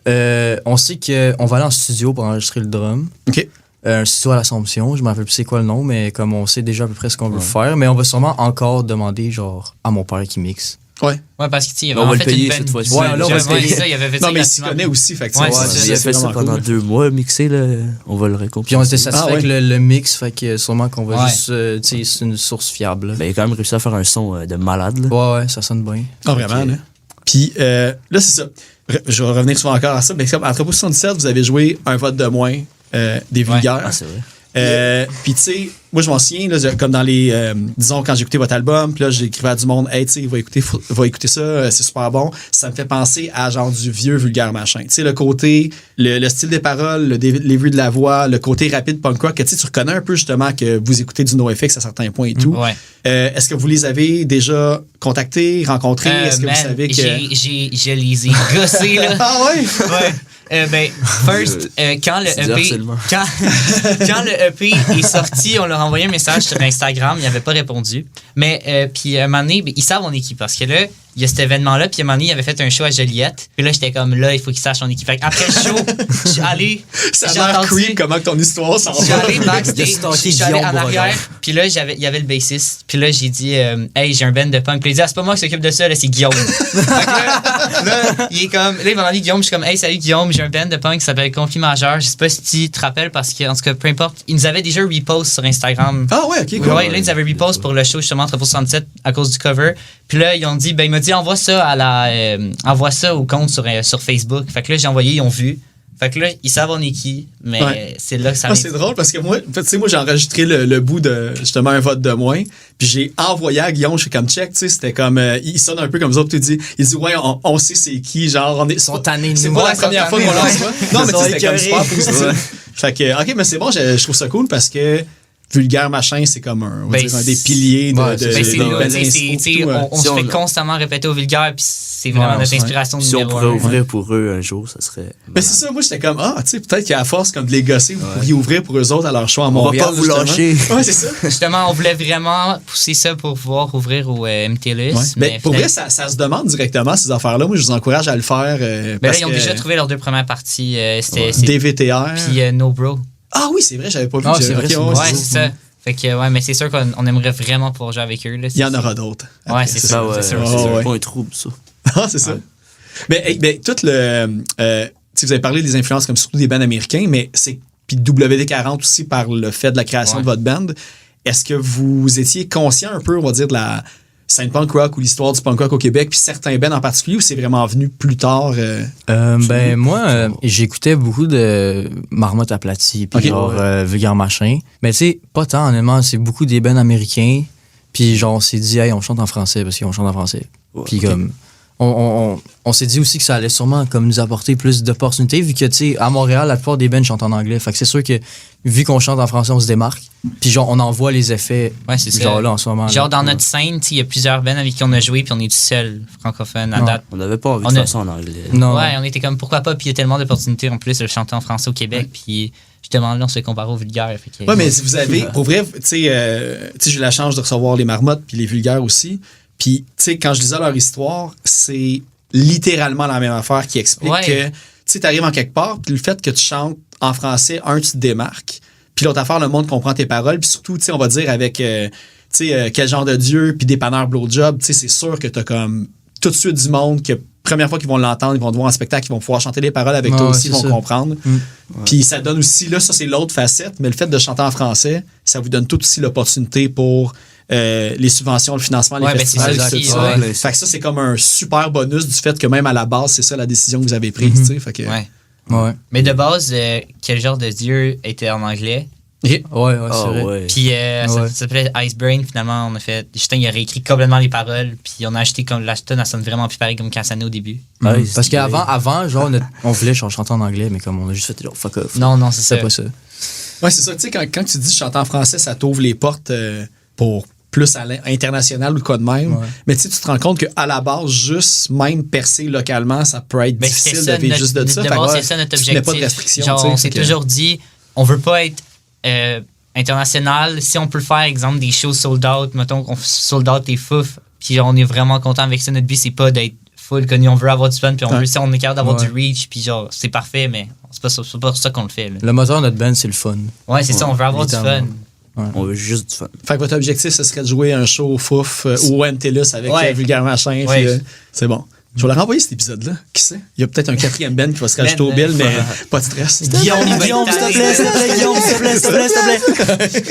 on sait qu'on va aller en studio pour enregistrer le drum. OK. Un studio à l'Assomption, je me rappelle plus c'est quoi le nom, mais comme on sait déjà à peu près ce qu'on veut faire, mais on va sûrement encore demander genre à mon père qui mixe. Ouais. Ouais, parce que tu sais, il y avait On va en le fait payer une cette band- fois-ci. Ouais, là, on va se payer. ça, il avait fait Non, ça mais il s'y gratuitement. connaît aussi. Fait que, Ouais, tu sais, c'est ça. Il a c'est fait ça vraiment pendant cool. 2 mois, mixé, là. On va le récompenser. Puis on était satisfait Ah ouais. avec le mix, fait que sûrement qu'on va Ouais. juste. Tu sais, c'est une source fiable. là. Ben, il a quand même réussi à faire un son de malade, là. Ouais, ça sonne bien. Ah, vraiment, là. Puis là, c'est ça. Je vais revenir souvent encore à ça. Mais comme Entrepôt 77, vous avez joué un vote de moins des vulgaires. Ah, c'est vrai. Puis tu sais, moi je m'en souviens, là, comme dans les, disons quand j'ai écouté votre album, puis là j'écrivais à du monde, hey tu sais, va écouter ça, c'est super bon. Ça me fait penser à genre du vieux vulgaire machin. Tu sais, le côté, le style des paroles, les vues de la voix, le côté rapide punk rock, que tu sais, tu reconnais un peu justement que vous écoutez du NoFX à certains points et tout. Ouais. Est-ce que vous les avez déjà contactés, rencontrés? Est-ce que Man, vous savez que... je les ai gossés, là. Ah ouais? Ouais. Ben, first, quand le C'est du EP, harcèlement. quand le EP est sorti, on leur a envoyé un message sur Instagram, il n'avait pas répondu. Mais, puis, à un moment donné, ben, ils savent mon équipe parce que là, il y a cet événement-là, puis à un moment donné, il avait fait un show à Joliette. Puis là, j'étais comme, là, il faut qu'ils sachent mon équipe. Fait après le show, je suis allé. Ça j'ai a l'air entendu- creep comment que ton histoire s'en je suis va. allé Il a backstage, stalké je suis allé Guillaume en arrière, Beauregard. puis là, il y avait le bassiste. Puis là, j'ai dit, hey, j'ai un band de punk. Puis il dit, ah, c'est pas moi qui s'occupe de ça, là, c'est Guillaume. Fait que là, il est comme, là, il m'a demandé Guillaume, je suis comme, hey, salut Guillaume, j'ai un band de punk qui s'appelle Conflit Majeur. Je sais pas si tu te rappelles parce que, en tout cas, peu importe, ils nous avaient déjà repost sur Instagram. Ah ouais, ok, cool. Ouais, là, ils avaient repost pour le show justement Entrepôt 67 à cause du cover. Puis là, ils ont dit, ben, il m'a dit, envoie ça au compte sur Facebook. Fait que là, j'ai envoyé, ils ont vu. Fait que là, ils savent on est qui, mais Ouais. c'est là que ça Ah, c'est drôle parce que moi, en fait, tu sais, moi j'ai enregistré le bout de justement un vote de moins, puis j'ai envoyé à Guillaume, je suis comme check, tu sais, c'était comme il sonne un peu comme ça, puis il dit ouais, on sait c'est qui, genre on est Ils sont tannés de c'est nous. pas Ouais, la première fois qu'on tannés, lance ouais. ça. Non, mais Ils tu sont sais, c'était comme super écœurés. positif. Fait que OK, mais c'est bon, je trouve ça cool parce que Vulgaire Machin, c'est comme un, on va Ben, dire un des piliers de, ouais, de, c'est- Ben, de- c'est de nous, belles tu sais, inspos, c'est- tout, on Si se on fait a- constamment répéter au vulgaire, puis c'est vraiment Ouais, notre ouais. inspiration Si on numéro pourrait un. ouvrir pour eux un jour, ça serait. Mais c'est ça, moi j'étais comme, tu sais, peut-être qu'à force comme de les gosser, vous pourriez ouvrir pour eux autres à leur show à On va Montréal. pas vous justement. lâcher. Ouais, c'est ça. Justement, on voulait vraiment pousser ça pour pouvoir ouvrir au MTLUS. Ouais. Mais Ben, pour vrai, ça se demande directement, ces affaires-là. Moi, je vous encourage à le faire. ben là, parce ils ont que déjà trouvé leurs 2 premières parties. C'était DVTR. puis No Bro. Ah oui, c'est vrai, j'avais pas vu. Ah, J'avais- c'est vrai, ok, c'est ouais, vrai. Ouais, c'est c'est ça. Fait que, ouais, mais c'est sûr qu'on aimerait vraiment pouvoir jouer avec eux. Là. Il y en aura d'autres. Ouais, Après, c'est Ça, ça. ouais, c'est sûr, ouais, c'est sûr. ouais. Pas un trouble, ça. Ah, c'est ça. Ben, tout le. Si vous avez parlé des influences comme surtout des bands américains, mais c'est. Puis WD-40 aussi par le fait de la création Ouais. de votre band. Est-ce que vous étiez conscient un peu, on va dire, de la scène punk rock ou l'histoire du punk rock au Québec, puis certains bands en particulier, ou c'est vraiment venu plus tard? Ben moi, j'écoutais beaucoup de Marmotte aplatie, puis Ok. genre Vulgaire Machin. Mais tu sais, pas tant, honnêtement, c'est beaucoup des bands américains. Puis genre, on s'est dit, hey, on chante en français parce qu'on chante en français. Ouais, Puis ok. comme, on s'est dit aussi que ça allait sûrement comme nous apporter plus d'opportunités, vu que tu sais, à Montréal, la plupart des bands chantent en anglais. Fait que c'est sûr que vu qu'on chante en français, on se démarque. Puis genre, on en voit les effets. Ouais, c'est ça. Genre là en ce moment. Genre, là. dans notre scène, tu sais, il y a plusieurs bands avec qui on a joué, puis on est tout seul, francophone, à Ouais. date. On n'avait pas envie On de a- faire ça en anglais. Non. Ouais, on était comme pourquoi pas, puis il y a tellement d'opportunités en plus de chanter en français au Québec, puis justement là, on se fait comparer au vulgaire. Fait que, Ouais, mais si vous avez, pour vrai, tu sais, j'ai eu la chance de recevoir les marmottes puis les vulgaires aussi. Puis, tu sais, quand je lisais leur histoire, c'est littéralement la même affaire qui explique Ouais. que, tu sais, t'arrives en quelque part, puis le fait que tu chantes en français, tu te démarques. Puis l'autre affaire, le monde comprend tes paroles. Puis surtout, tu sais, on va dire avec, tu sais, quel genre de Dieu, puis dépanneur blowjob, tu sais, c'est sûr que t'as comme tout de suite du monde que première fois qu'ils vont l'entendre, ils vont te voir en spectacle, ils vont pouvoir chanter les paroles avec toi Ouais, aussi, ils c'est vont ça. comprendre. Puis ça donne aussi, là, ça c'est l'autre facette, mais le fait de chanter en français, ça vous donne tout aussi l'opportunité pour les subventions, le financement, les Ouais, ben, festivals, c'est ça tout aussi, ça. ouais. Fait que ça, c'est comme un super bonus du fait que même à la base, c'est ça la décision que vous avez prise, tu sais. Fait que, Ouais. Ouais. Mais de base, quel genre de Dieu était en anglais? Et- Ouais, Ah, c'est vrai. ouais. Puis Ouais. ça s'appelait Ice Brain, finalement, on a fait. Justin, il a réécrit complètement les paroles, puis on a acheté comme la tune, elle sonne vraiment plus pareil comme quand ça sonnait au début. Ouais, Parce c'est- qu'avant, genre, on voulait chanter en anglais, mais comme on a juste fait genre fuck off. Non, c'est ça. C'est pas ça. Ouais, c'est ça. Tu sais, quand tu dis chanter en français, ça t'ouvre les portes pour plus à l'international ou quoi de même. Ouais. Mais tu sais, tu te rends compte qu'à la base, juste même percer localement, ça peut être Ben, difficile c'était ça, de vivre notre- juste de ça. de Fait que, base, ouais, c'est ça notre tu te objectif. mets pas de restrictions. Genre, tu sais, on fait s'est que- toujours dit, on veut pas être international. Si on peut faire, exemple, des shows sold out, mettons qu'on sold out des fouf, puis on est vraiment content avec ça. Notre but, c'est pas d'être full connu. On veut avoir du fun, puis on Ouais. veut, si on est capable d'avoir Ouais. du reach, puis genre, c'est parfait, mais c'est pas pour ça qu'on le fait. Là. Le moteur de notre band, c'est le fun. Ouais, c'est ça, on veut avoir du fun. littéralement. On veut juste du fun. Fait que votre objectif, ce serait de jouer un show fouf ou au MTLUS avec Ouais. Vulgaire Machin. Ouais. Puis, c'est bon. Je vais leur renvoyer cet épisode-là. Qui sait? Il y a peut-être un quatrième band qui va se rajouter au Ben, bill, mais pas de stress. Guillaume, il va Guillaume, être s'il te tanné. plaît, s'il te plaît, Guillaume, s'il te plaît, s'il te plaît, s'il te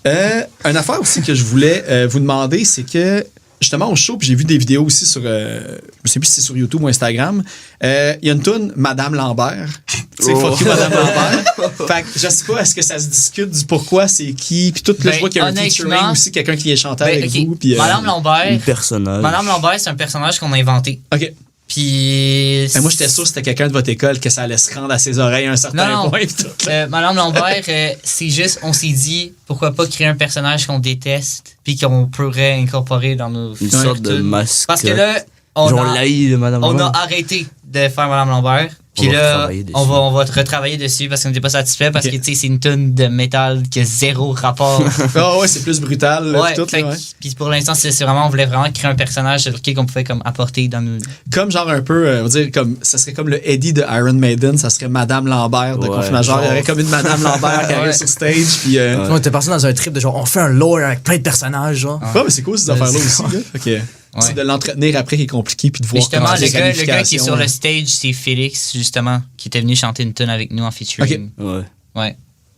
plaît. Une affaire aussi que je voulais vous demander, c'est que justement au show, puis j'ai vu des vidéos aussi sur, je sais plus si c'est sur YouTube ou Instagram, il y a une toune Madame Lambert. Tu sais, fuck you, Madame Lambert. Fait que je sais pas, est-ce que ça se discute du pourquoi, c'est qui, puis tout, là, Ben, je vois qu'il y a un honnêtement, featuring aussi, quelqu'un qui est chanté Ben, avec ok. vous. Puis, Madame Un Lambert. personnage. Madame Lambert, c'est un personnage qu'on a inventé. OK. Puis. Ben, moi, j'étais sûr que c'était quelqu'un de votre école que ça allait se rendre à ses oreilles à un certain Non, non. point. puis tout, là. Madame Lambert, c'est juste, on s'est dit, pourquoi pas créer un personnage qu'on déteste, puis qu'on pourrait incorporer dans nos Une sorte de tunes. mascotte. Parce que là, on Genre a, l'haï de Madame on a Lambert. arrêté de faire Madame Lambert. Puis On va là, retravailler dessus. on va retravailler dessus parce qu'on n'était pas satisfait parce Ok. que, tu sais, c'est une tonne de métal qui a zéro rapport. Ah ouais, c'est plus brutal. là, Ouais, puis tout, fait là, ouais. que- puis pour l'instant, c'est vraiment, on voulait vraiment créer un personnage sur lequel on pouvait comme apporter dans nos. Comme genre un peu, on va dire, comme, ça serait comme le Eddie de Iron Maiden, ça serait Madame Lambert de Ouais, Confinement. Genre, il y aurait comme une Madame Lambert qui arrive Ouais. sur stage, puis. Ouais. On était parti dans un trip de genre, on fait un lore avec plein de personnages, genre. Ouais, mais c'est cool ces affaires-là aussi. Là. Fait que, c'est Ouais. de l'entretenir après qui est compliqué, puis de Mais voir justement, comment le gars qui est qualifications, sur le là. stage, c'est Félix, justement, qui était venu chanter une tune avec nous en featuring. Ouais. Ouais.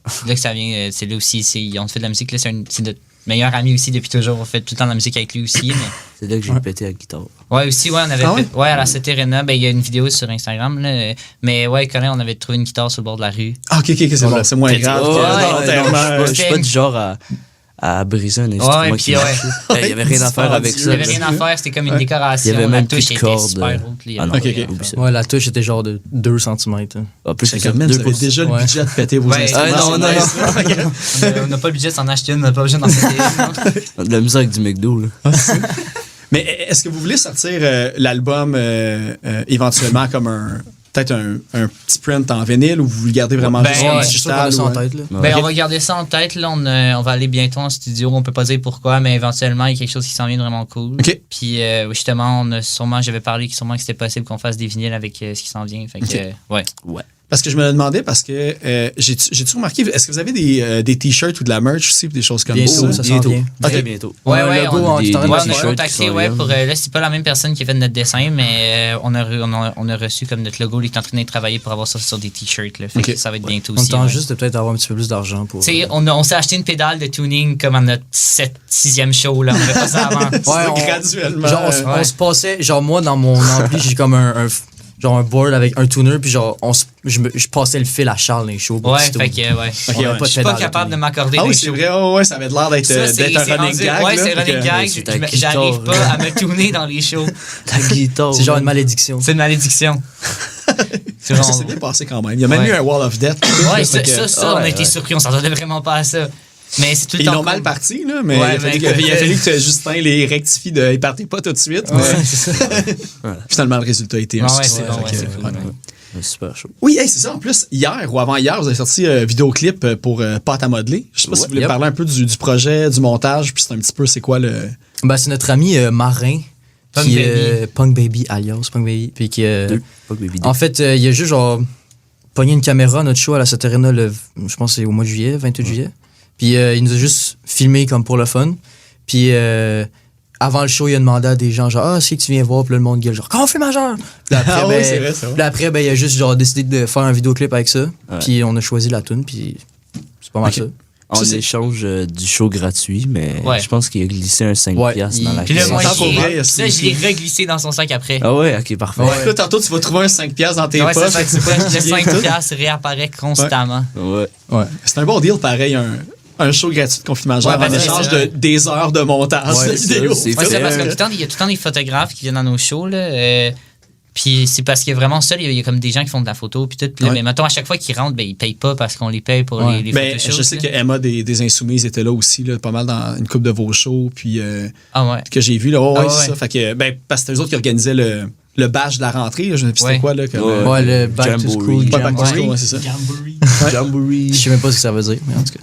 C'est là que ça vient. C'est là aussi. On fait de la musique. Là, c'est notre meilleur ami aussi depuis toujours. On fait tout le temps de la musique avec lui aussi. Mais... C'est là que j'ai pété la guitare. Ouais, aussi, ouais, on avait Ah ouais? fait. Ouais, à la Cité Arena, ben, il y a une vidéo sur Instagram. Là, mais ouais, Colin, on avait trouvé une guitare sur le bord de la rue. Ah, ok, c'est bon, c'est moins grave. Oh, que non, volontairement, non, je suis pas C'était- du genre à à briser un instrument Ouais, qui puis marchait. Il n'y avait rien à faire avec Il ça. n'y avait rien à faire, c'était comme une décoration. Il y avait la même touche plus de était cordes. super haute. Ah non, Ok, oublie ça. Ouais, la touche était genre de 2 cm. Ah, plus C'est que comme même, vous avez 2 déjà le Ouais. budget de péter vos Ouais. instruments. Ah, non, c'est nice, là. On n'a pas le budget de s'en acheter une, on n'a pas besoin d'en acheter une. De la musique avec du McDo, là. Mais est-ce que vous voulez sortir l'album éventuellement comme peut-être un petit print en vinyle ou vous le gardez vraiment Ben, juste en ouais, C'est sûr qu'on a digital? ça en ou, tête, là. Ben, on va garder ça en tête. Là, on va aller bientôt en studio. On peut pas dire pourquoi, mais éventuellement, il y a quelque chose qui s'en vient de vraiment cool. OK. Puis justement, j'avais parlé que c'était possible qu'on fasse des vinyles avec ce qui s'en vient. Fait que, OK. ouais. Parce que je me demandais, parce que j'ai-tu remarqué, est-ce que vous avez des t-shirts ou de la merch aussi, ou des choses comme Bientôt, ça? ça s'en vient. Très bientôt. Ouais, On a un logo, on- on est en train de Ouais, faire on des a t-shirts contacté, qui sont ouais, là. pour là, c'est pas la même personne qui a fait notre dessin, mais on a reçu comme notre logo, il est en train de travailler pour avoir ça sur des t-shirts. Là, fait Ok. que ça va être bientôt On aussi. tente ouais. juste de peut-être avoir un petit peu plus d'argent pour. Tu sais, on s'est acheté une pédale de tuning comme à notre 6e show, là. On avait pas ça avant. Ouais, graduellement. Genre, on se passait, genre, moi, dans mon ampli, j'ai comme genre un board avec un tuner, puis genre, je passais le fil à Charles dans les shows. Ouais, fait que, ouais. Ok, On a ouais. pas de Je suis pas pédale capable de tuning. m'accorder Ah des oui, c'est shows. vrai, ouais, ça avait l'air d'être Ça, c'est un running rendu- gag. Ouais, là, c'est fait running que- gag. c'est ta J'arrive guitare, pas à me tourner dans les shows. Ta guitare. C'est genre une malédiction. C'est une malédiction. C'est Ça vraiment- s'est bien passé quand même. Il y a même Ouais. eu un Wall of Death. Ouais, Fait que- ça, on a ouais, été ouais. surpris. On s'attendait vraiment pas à ça. Mais c'est tout le Ils temps. l'ont cool. mal parti, là, mais Ouais, il a fallu ben, il a fallu que Justin les rectifie de ils partez pas tout de suite. Ouais, mais c'est ça. finalement, le résultat a été un Ouais, succès. c'est bon, Fait que, c'est cool, ouais. ouais. Un super show. Oui, hey, c'est ça. En plus, hier ou avant-hier, vous avez sorti vidéoclip pour Pâte à modeler. Je sais pas si vous voulez Yep. parler un peu du projet, du montage, puis c'est un petit peu c'est quoi le. Ben, c'est notre ami Marin. Punk qui, Baby. Punk Baby, alias Punk Baby. Puis qui, Fuck Baby en fait, il a juste genre pogné une caméra à notre show à la Saturina je pense que c'est au mois de juillet, 28 juillet. Puis il nous a juste filmé comme pour le fun. Puis avant le show, il a demandé à des gens genre ah, c'est que tu viens voir, puis là, le monde gueule genre conflit majeur. Puis après, Ah oui, ben, c'est vrai, c'est vrai. puis après ben, il a juste genre décidé de faire un vidéoclip avec ça. Ouais. Puis on a choisi la tune, puis c'est pas mal Ok. ça. En Ça, c'est- échange du show gratuit, mais Ouais. je pense qu'il a glissé un 5$ Ouais, dans la Puis là, caisse. moi, Ça, pour vrai, je l'ai reglissé dans son sac après. Ah ouais, ok, parfait. Là, tantôt, tu vas trouver un 5$ dans tes Ouais, poches. c'est ça, fait que le c'est pas 5$ réapparaît constamment. Ouais. C'est un bon deal, pareil, un show gratuit de conflit majeur Ouais, ben, en c'est échange ça. des heures de montage Ouais, de c'est vidéo. ça, c'est Ouais, c'est fait. parce que il y a tout le temps des photographes qui viennent dans nos shows, là. Puis c'est parce que vraiment seul, il y a comme des gens qui font de la photo, puis tout. Puis là, Ouais. mais mettons, à chaque fois qu'ils rentrent, ben, ils payent pas parce qu'on les paye pour Ouais. les Ben, photoshoots. je sais que là. Emma des Insoumises était là aussi, là, pas mal dans une couple de vos shows, puis Ah ouais. que j'ai vu, là, Ah ouais. c'est ça. Fait que, ben, parce que c'était eux autres qui organisaient le badge de la rentrée, là, je ne sais plus c'était Ouais. quoi, là, comme, Ouais. Ouais, le Back to Jamboree. School. pas Back to Jamboree. School, ouais, c'est ça. Jamboree. Je sais même pas ce que ça veut dire, mais en tout cas.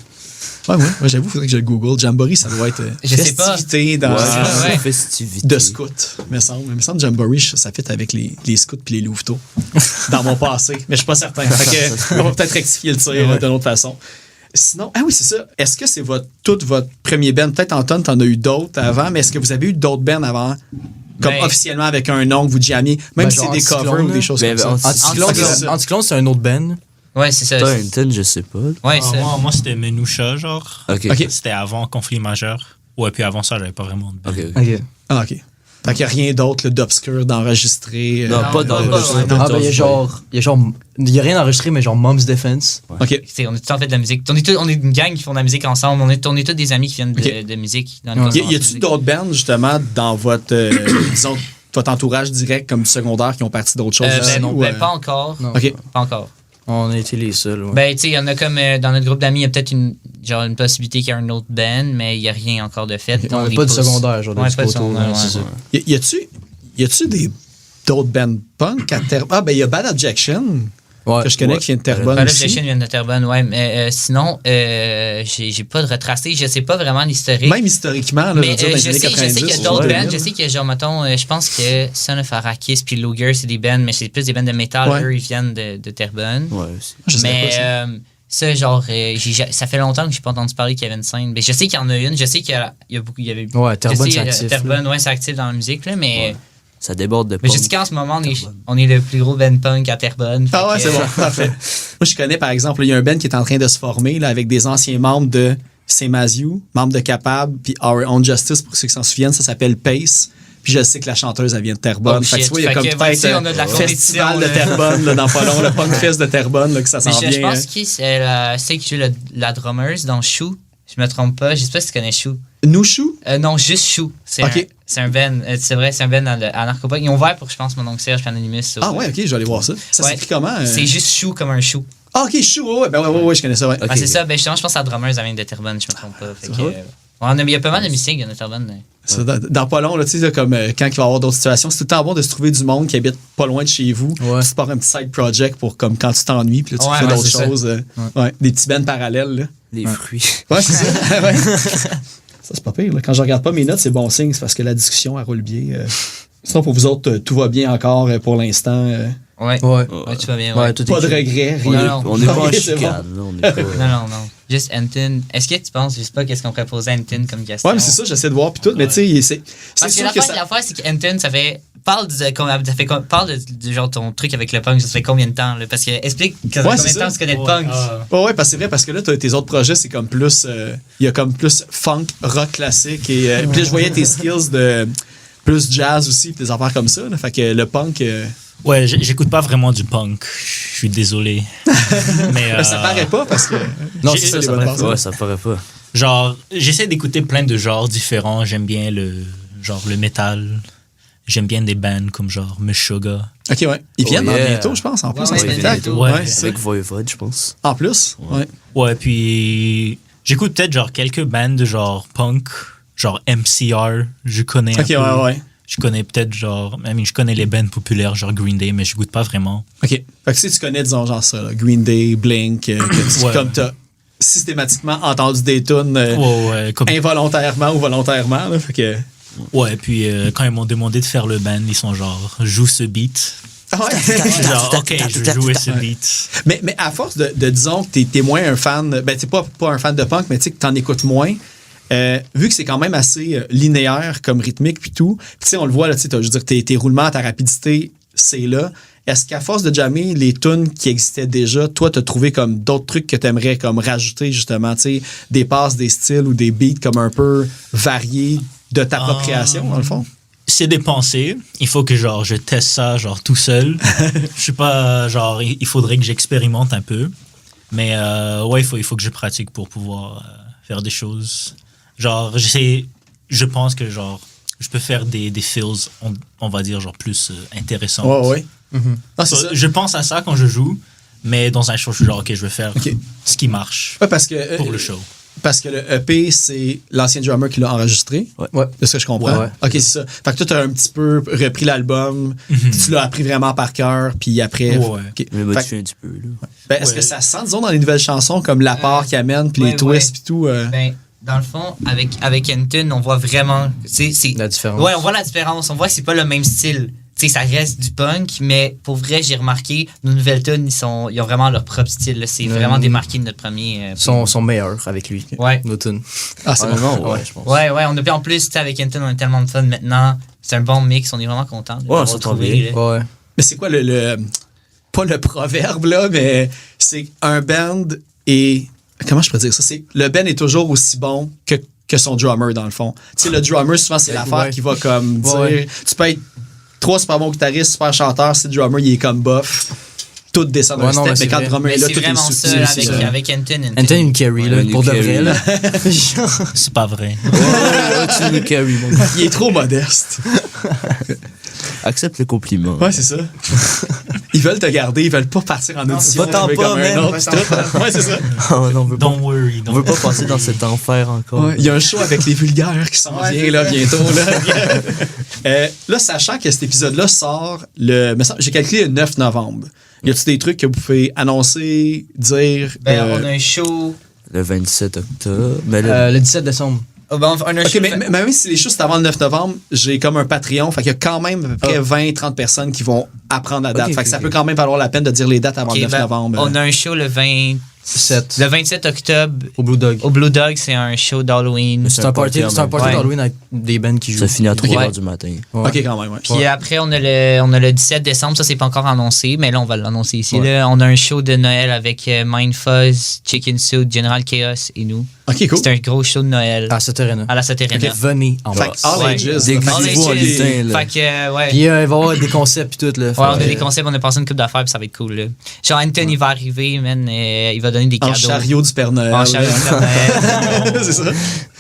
Ouais, j'avoue, il faudrait que je le google. Jamboree, ça doit être Je sais pas. festivité dans, Ouais, ouais. festivité. de scouts, me semble. Il me semble que Jamboree, ça fait avec les scouts puis les louveteaux dans mon passé, mais je suis pas certain. Fait que, on va peut-être rectifier le tir d'une autre façon. Sinon, ah oui, c'est ça. Est-ce que c'est tout votre premier band? Peut-être, Anton, t'en as eu d'autres avant, mais est-ce que vous avez eu d'autres bands avant? Comme Ben- officiellement avec un nom que vous jammiez, même Ben, si c'est genre des covers Anticyclone, ou des choses Ben, comme ça. Anticyclone, Anticyclone, c'est ça. Anticyclone, c'est un autre band. Ouais, c'est ça. Turn, je sais pas. Ouais, Ah, c'est moi, c'était Menoucha, genre. Ok. Ok. C'était avant Conflit majeur. Ouais, puis avant ça, j'avais pas vraiment de band. Ok, ok. Ok. Ah, OK. Fait qu'il n'y a rien d'autre là, d'obscur, d'enregistré. Non, pas pas d'enregistrement. vraiment. Ah, ben, il y a rien enregistré, mais genre Mom's Defense. OK. Tu sais, on est tous en fait de la musique. On est une gang qui font de la musique ensemble. On est tous des amis qui viennent Ok. de musique. Dans Ouais. Y a-tu d'autres bands, justement, dans votre, disons, votre entourage direct comme secondaire qui ont parti d'autres choses aussi, ou, Pas encore. Non. OK. Pas encore. On a été les seuls. Ouais. Ben, tu sais, il y en a comme dans notre groupe d'amis, il y a peut-être une possibilité qu'il y ait un autre band, mais il n'y a rien encore de fait. on est n'a pas de pousse. secondaire, genre Ouais, de pas de photo. secondaire, ouais. C'est ça. Y a-tu d'autres bands punk à Terrebonne? Ah, ben, il y a Bad Objection, Ouais. que je connais, qui vient de Terrebonne Ben là, aussi. Objection vient de Terrebonne, ouais. Mais sinon, j'ai pas de retracé. Je sais pas vraiment l'historique. Même historiquement, là, Mais je veux dire, dans les je années sais 90. qu'il y a d'autres ouais. bands. Je sais que, genre, mettons, je pense que Son of Arrakis puis Luger, c'est des bands, mais c'est plus des bands de métal. Ouais. Eux, ils viennent de Terrebonne. Ouais, aussi. Je sais Mais pas ça. ça, genre, ça fait longtemps que j'ai pas entendu parler qu'il y avait une scène. Mais je sais qu'il y en a une. Je sais qu'il y a beaucoup. Il y avait, Ouais, Terrebonne, je sais, c'est actif. Terrebonne, ouais, c'est actif dans la musique, là, mais. Ouais. Ça déborde de Mais je punk. dis qu'en ce moment, on est le plus gros band punk à Terrebonne. Ah ouais, fait c'est que- bon, parfait. Moi, je connais, par exemple, il y a un band qui est en train de se former là, avec des anciens membres de Semaziou, membres de Capable, puis Our Own Justice, pour ceux qui s'en souviennent, ça s'appelle Pace. Puis je sais que la chanteuse, elle vient de Terrebonne. Oh, fait que tu shit. vois, il y a Fait comme que, peut-être tu sais, on a de la festival compétition, de là. Terrebonne, là, dans pas long, le Punk Fest de Terrebonne, là, que ça Mais s'en je vient. pense que c'est qui joue la drummeuse dans Chou. Je me trompe pas. Je sais pas si tu connais Chou. Nouchou? Non, juste Chou. Ok. C'est un band. C'est vrai, c'est un band à Narcopunk. Ils ont ouvert pour, je pense, mon oncle Serge puis Anonymous. Ah ouais, ok, je vais aller voir ça. Ça Ouais. s'écrit comment? C'est juste Chou comme un chou. Ah, ok, Chou, ouais, ben ouais, je connais ça, ouais. Ah, c'est ça. Ben justement, je pense à la drummer, elle vient de Terrebonne, je me trompe pas. Fait que, il y a pas mal de musiciens qui viennent de Terrebonne. Ça, dans pas long, là, tu sais, là, comme quand il va y avoir d'autres situations, c'est tout le temps bon de se trouver du monde qui habite pas loin de chez vous. Ouais. Tu pars un petit side project pour comme quand tu t'ennuies, puis là, tu fais d'autres c'est choses. Des petits bands parallèles. Là. Les fruits. Ouais, c'est ça. Ouais. Ça, c'est pas pire. Là. Quand je regarde pas mes notes, c'est bon signe, c'est parce que la discussion, elle roule bien. Sinon, pour vous autres, tout va bien encore pour l'instant. Ouais, tu vas bien. Ouais, tout Pas est de cute. regrets, On rien. est pas en Ok, c'est chicane. Là, on est pas... Non. Juste Anton. Est-ce que tu penses, je sais pas, qu'est-ce qu'on pourrait poser à Anton comme question? Ouais, mais c'est ça, j'essaie de voir, puis tout. Mais tu sais, c'est Parce que sûr que ça. l'affaire, c'est qu'Anton, ça fait. Parle de genre ton truc avec le punk, ça fait combien de temps? Là? Parce que explique combien de temps tu connais le punk. Ouais, parce que c'est vrai, parce que là, tes autres projets, c'est comme plus. Il y a comme plus funk, rock classique. Et puis là, je voyais tes skills de plus jazz aussi, puis des affaires comme ça. Là. Fait que le punk. Ouais, j'écoute pas vraiment du punk. Je suis désolé. Mais ça paraît pas parce que. Non, J'ai- c'est ça, les ça bonnes paraît bases. pas. Ouais, ça paraît pas. genre, j'essaie d'écouter plein de genres différents. J'aime bien le métal. J'aime bien des bands comme genre Meshuggah. Ok, ouais. Ils viennent yeah. bientôt, je pense, en plus, Ouais, en ouais, spectacle. bientôt. Ouais, Ouais. c'est Avec Voivode, je pense. En plus, ouais. Ouais, puis j'écoute peut-être genre quelques bands de genre punk, genre MCR, je connais un Ok, peu. ouais. Je connais peut-être genre, je connais les bands populaires genre Green Day, mais je goûte pas vraiment. Ok. Fait que si tu connais, disons, genre ça, là, Green Day, Blink, que tu, Ouais. comme t'as systématiquement entendu des tunes Ouais, comme, involontairement ou volontairement, là, fait que. ouais, puis quand ils m'ont demandé de faire le band, ils sont genre, joue ce beat. Ah ouais. Genre, ok, je vais jouer ce beat. mais à force de disons que t'es moins un fan, ben t'es pas un fan de punk, mais tu sais que t'en écoutes moins, vu que c'est quand même assez linéaire comme rythmique puis tout, tu sais on le voit là, tu sais, je veux dire tes roulements, ta rapidité, c'est là. Est-ce qu'à force de jammer les tunes qui existaient déjà, toi t'as trouvé comme d'autres trucs que t'aimerais comme rajouter justement, tu sais, des passes, des styles ou des beats comme un peu variés de ta propre création dans le fond? C'est des pensées. Il faut que genre je teste ça genre tout seul. Je sais pas, genre il faudrait que j'expérimente un peu. Mais ouais, il faut que je pratique pour pouvoir faire des choses. Genre je pense que genre je peux faire des feels, on va dire genre plus intéressants. Ouais. Ah, c'est ça. Je pense à ça quand je joue, mais dans un show je suis genre ok, je vais faire ce qui marche Ouais, parce que pour le show. Parce que le EP, c'est l'ancien drummer qui l'a enregistré. Ouais. C'est ce que je comprends. Ouais. Ok, c'est ça. Fait que toi, t'as un petit peu repris l'album, tu l'as appris vraiment par cœur, puis après. Ouais. Ok. Mais Fait modifié un petit peu. Là. ben, est-ce que ça se sent, disons, dans les nouvelles chansons, comme l'apport qu'il amène, puis les ouais, twists, ouais. puis tout? Ben, dans le fond, avec Anton, on voit vraiment. C'est La différence. Ouais, on voit la différence. On voit que c'est pas le même style. Tu sais, ça reste du punk, mais pour vrai, j'ai remarqué, nos nouvelles tunes, ils ont vraiment leur propre style. Là. C'est vraiment démarqué de notre premier. Sont meilleurs avec lui. Ouais. Nos tunes. Ah, c'est bon. Honnêtement, ouais, je pense. Ouais, on a puis en plus, tu sais, avec Anton, on a tellement de fun maintenant. C'est un bon mix, on est vraiment contents. Ouais, on s'entend bien. Ouais. Mais c'est quoi pas le proverbe, là, mais c'est un band et. Comment je peux dire ça? Le band est toujours aussi bon que son drummer, dans le fond. Tu sais, le drummer, souvent, c'est l'affaire Ouais. qui va comme dire. Ouais. Tu peux être 3 super bons guitaristes, super chanteurs, si le drummer, il est comme bof. Tout descend d'un Ouais, non, step, mais mais c'est quand le vrai. drummer Mais est là, c'est tout est vraiment subtil. ça avec Anton. Anton une carry, là, Ouais, pour de une vrai. carry. Là. C'est pas vrai. Tu me carry, mon gars. Il est trop modeste. Accepte le compliment. Ouais, c'est ça. Ils veulent te garder, ils veulent pas partir en audition. va-t'en trouver pas, comme un man. autre, tout. Ouais, c'est ça. Oh, non, on veut pas. Don't worry. On veut pas passer dans cet enfer encore. Ouais, il y a un show avec les vulgaires qui s'en vient là, bientôt. Là, sachant que cet épisode-là sort j'ai calculé le 9 novembre. Y a-t-il des trucs que vous pouvez annoncer, dire? Ben, on a un show. Le 27 octobre. Mais le... Le 17 décembre. Oh, ben, on a un OK, show. mais même si les shows c'est avant le 9 novembre, j'ai comme un Patreon. Fait qu'il y a quand même à peu près 20-30 personnes qui vont apprendre la date. Ok, fait que ça ok. peut quand même valoir la peine de dire les dates avant Ok, le 9 ben, novembre. on a un show le 27 octobre Au Blue Dog. au Blue Dog. C'est un show d'Halloween. C'est un party en même temps. d'Halloween avec des bands qui jouent. Ça finit à 3 Ouais. h du matin. Ouais. OK, quand même, ouais. Puis après, on a le 17 décembre. Ça, c'est pas encore annoncé, mais là, on va l'annoncer ici. Ouais. Là, on a un show de Noël avec Mindfuzz, Chicken Soup, General Chaos et nous. OK, cool. C'est un gros show de Noël À cette arena. à la Saterena. Venez en Fait bas. que all Ouais. ages. Des là. All Déguisez-vous en ages. lutin, là. Fait que, ouais. Puis il va y avoir des concepts puis tout. Là. Ouais, on a des concepts, on a passé une coupe d'affaires, puis ça va être cool. Là. Genre, Anthony va arriver, man. Il va donner des En cadeaux. chariot du Père Noël. En chariot du Père Noël. C'est ça.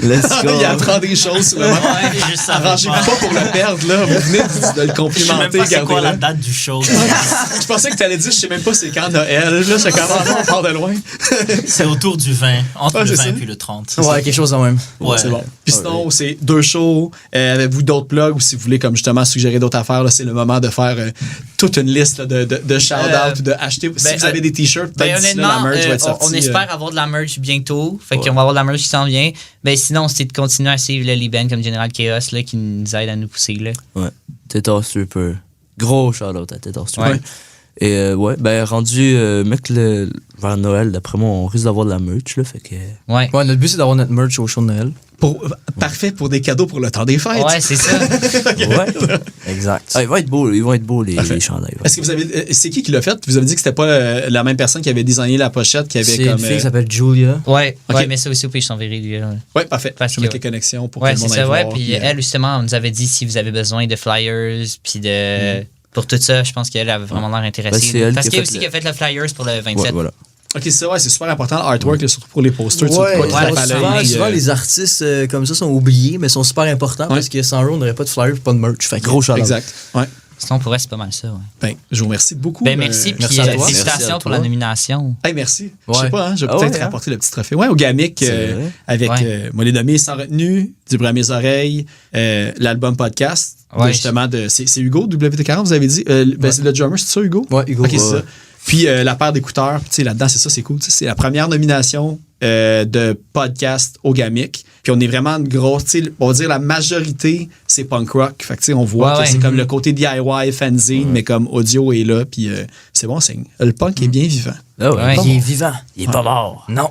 Let's go. Il apprend des choses sur le moment. Ouais, je savais Arrangez-vous pas. pas pour le perdre, là. Vous venez de le Je sais même complimenter, pas c'est quoi la gardez-le. date du show. Je pensais que t'allais dire, je sais même pas c'est quand Noël. Là, je commence on part de loin. C'est autour du 20, entre Ouais, le c'est 20 ça. puis le 30. Ouais, quelque chose en même. Ouais. C'est bon. Puis sinon, c'est 2 shows. Avez-vous d'autres plugs ou si vous voulez, comme justement, suggérer d'autres affaires, là, c'est le moment de faire toute une liste là, de shout-out ou de acheter. Si vous avez des t-shirts, peut-être d'ici là, la honnêtement, merch va être sortie. on espère avoir de la merch bientôt. Fait qu'on va avoir de la merch qui s'en vient. Ben, sinon, c'est de continuer à suivre les bands comme General Chaos là, qui nous aident à nous pousser. Là. Ouais. Tetar Stripper. Gros shout-out à Tetar Stripper. Ouais. Et rendu, mec, vers Noël, d'après moi, on risque d'avoir de la merch, là, fait que... Ouais. Ouais, notre but, c'est d'avoir notre merch au show de Noël. Parfait pour des cadeaux pour le temps des fêtes. Ouais, c'est ça. Ouais. Exact. Ah, ils vont être beaux les chandails. Est-ce que vous avez. C'est qui l'a fait? Vous avez dit que c'était pas la même personne qui avait designé la pochette, qui avait C'est comme. une fille qui s'appelle Julia. Ouais, Ok. ouais, mais ça aussi, puis je t'enverrai lui. Là. Ouais, parfait. Parce Je vais mettre que- les connexions pour Ouais, que le c'est monde ça, aille ouais. voir. Puis elle, justement, on nous avait dit si vous avez besoin de flyers, puis de. Pour tout ça, je pense qu'elle avait vraiment l'air Ben, intéressée. c'est elle Parce qui a qu'elle fait aussi le- qui a fait le flyers pour le 27. Ouais, voilà. Ok, c'est ça, ouais, c'est super important. L'artwork, là, surtout pour les posters. tu sais, Ouais, quoi, qui ouais, tape à souvent, l'œil, souvent, les artistes comme ça sont oubliés, mais sont super importants parce que sans eux, on n'aurait pas de flyer et pas de merch. Fait que- Gros shout-out. Exact. Ouais. Sinon, pour elle, c'est pas mal ça. Ouais. Ben, je vous remercie beaucoup. Ben, merci, puis merci à toi. Merci félicitations à pour toi. la nomination. Hey, merci. Je Ouais. sais pas, hein, je vais Ah peut-être ouais, hein? rapporter le petit trophée. Ouais, au Gamic, C'est vrai. avec Ouais. moi les nommés sans retenue, du bruit à mes oreilles, l'album podcast. Ouais. Justement, c'est Hugo, WT40, vous avez dit. Ben, c'est le drummer, c'est ça, Hugo? Ouais, Hugo. Ok, c'est Ouais. ça. Puis la paire d'écouteurs, tu sais, là-dedans, c'est ça, c'est cool. Tu sais, c'est la première nomination de podcast au Gamic. Puis on est vraiment une grosse, tu sais, on va dire la majorité, c'est punk rock. Fait que tu sais, on voit Ouais, que ouais. c'est comme le côté DIY, fanzine, mais comme audio est là. Puis c'est bon signe. Le punk est bien vivant. Ah ouais. Ouais. Il est vivant. Il est pas mort. Non.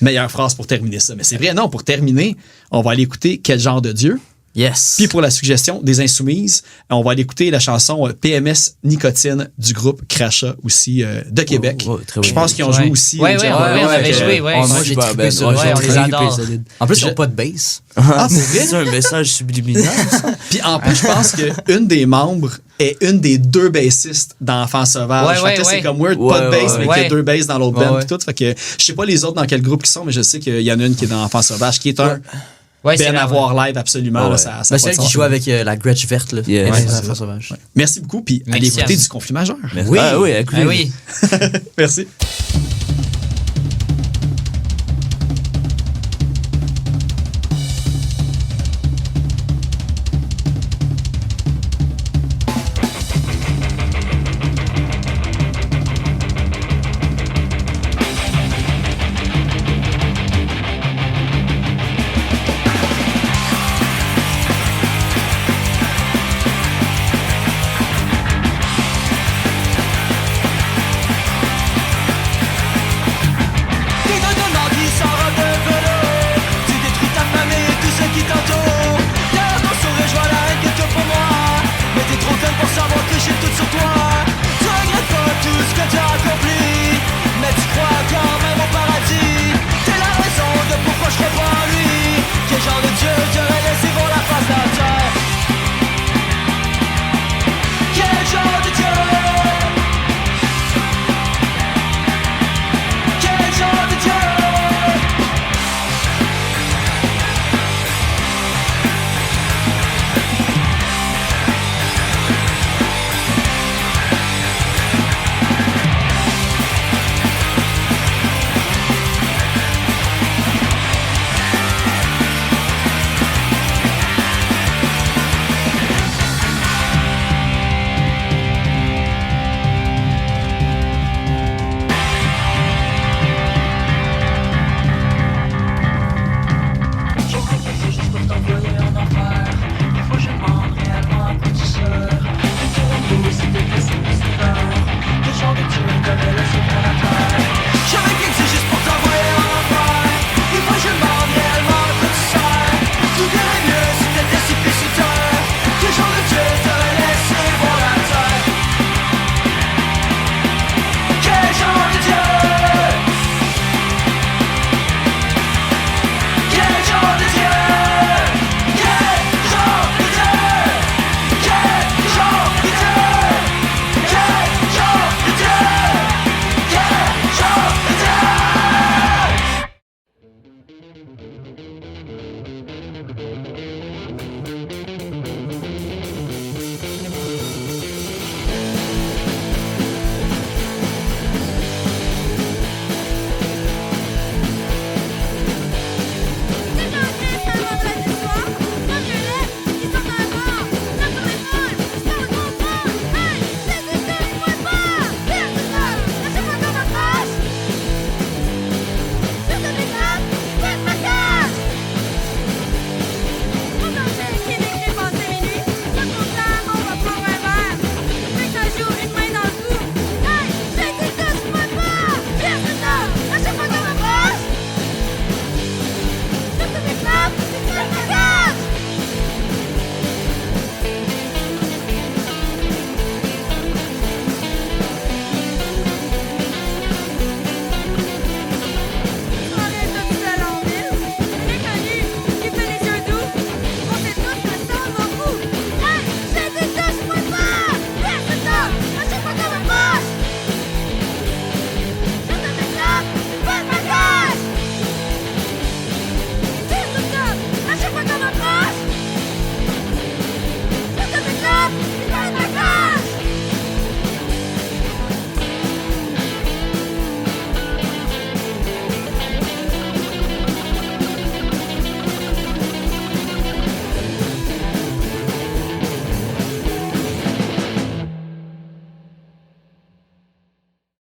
Meilleure phrase pour terminer ça. Mais c'est vrai, non, pour terminer, on va aller écouter Quel genre de Dieu. Yes. Puis pour la suggestion des Insoumises, on va aller écouter la chanson PMS Nicotine du groupe Crachat aussi de Québec. Ouais, très Je bon. pense qu'ils ont joué Ouais. aussi. Ouais, au ouais, Jam ouais, Rock. on avait joué, ouais. Moi, j'ai Super trippé band. sur Ouais, eux. on les adore. En plus, ils n'ont pas de bass. Ah, pour vrai? C'est un message subliminal. Puis en plus, je pense qu'une des membres est une des 2 bassistes dans Enfants Sauvages. Ouais, Fait que là, ouais. c'est comme weird, Ouais, pas de bass, ouais, mais qu'il y a ouais. 2 basses dans l'autre Ouais, band ouais. pis tout. Fait que je sais pas les autres dans quel groupe ils sont, mais je sais qu'il y en a une qui est dans Enfants Sauvages, qui est un Ouais, c'est band à vrai. voir live absolument. Ouais. Là, ça a Ben, pas c'est de elle qui sens. joue avec la Gretsch verte. Là. Yeah, Ouais, c'est c'est ça. ça. Sauvage. Merci beaucoup, puis allez Merci à écouter vous. du Conflit majeur. Merci. Oui. Ah oui, écoutez. Ah oui. Merci.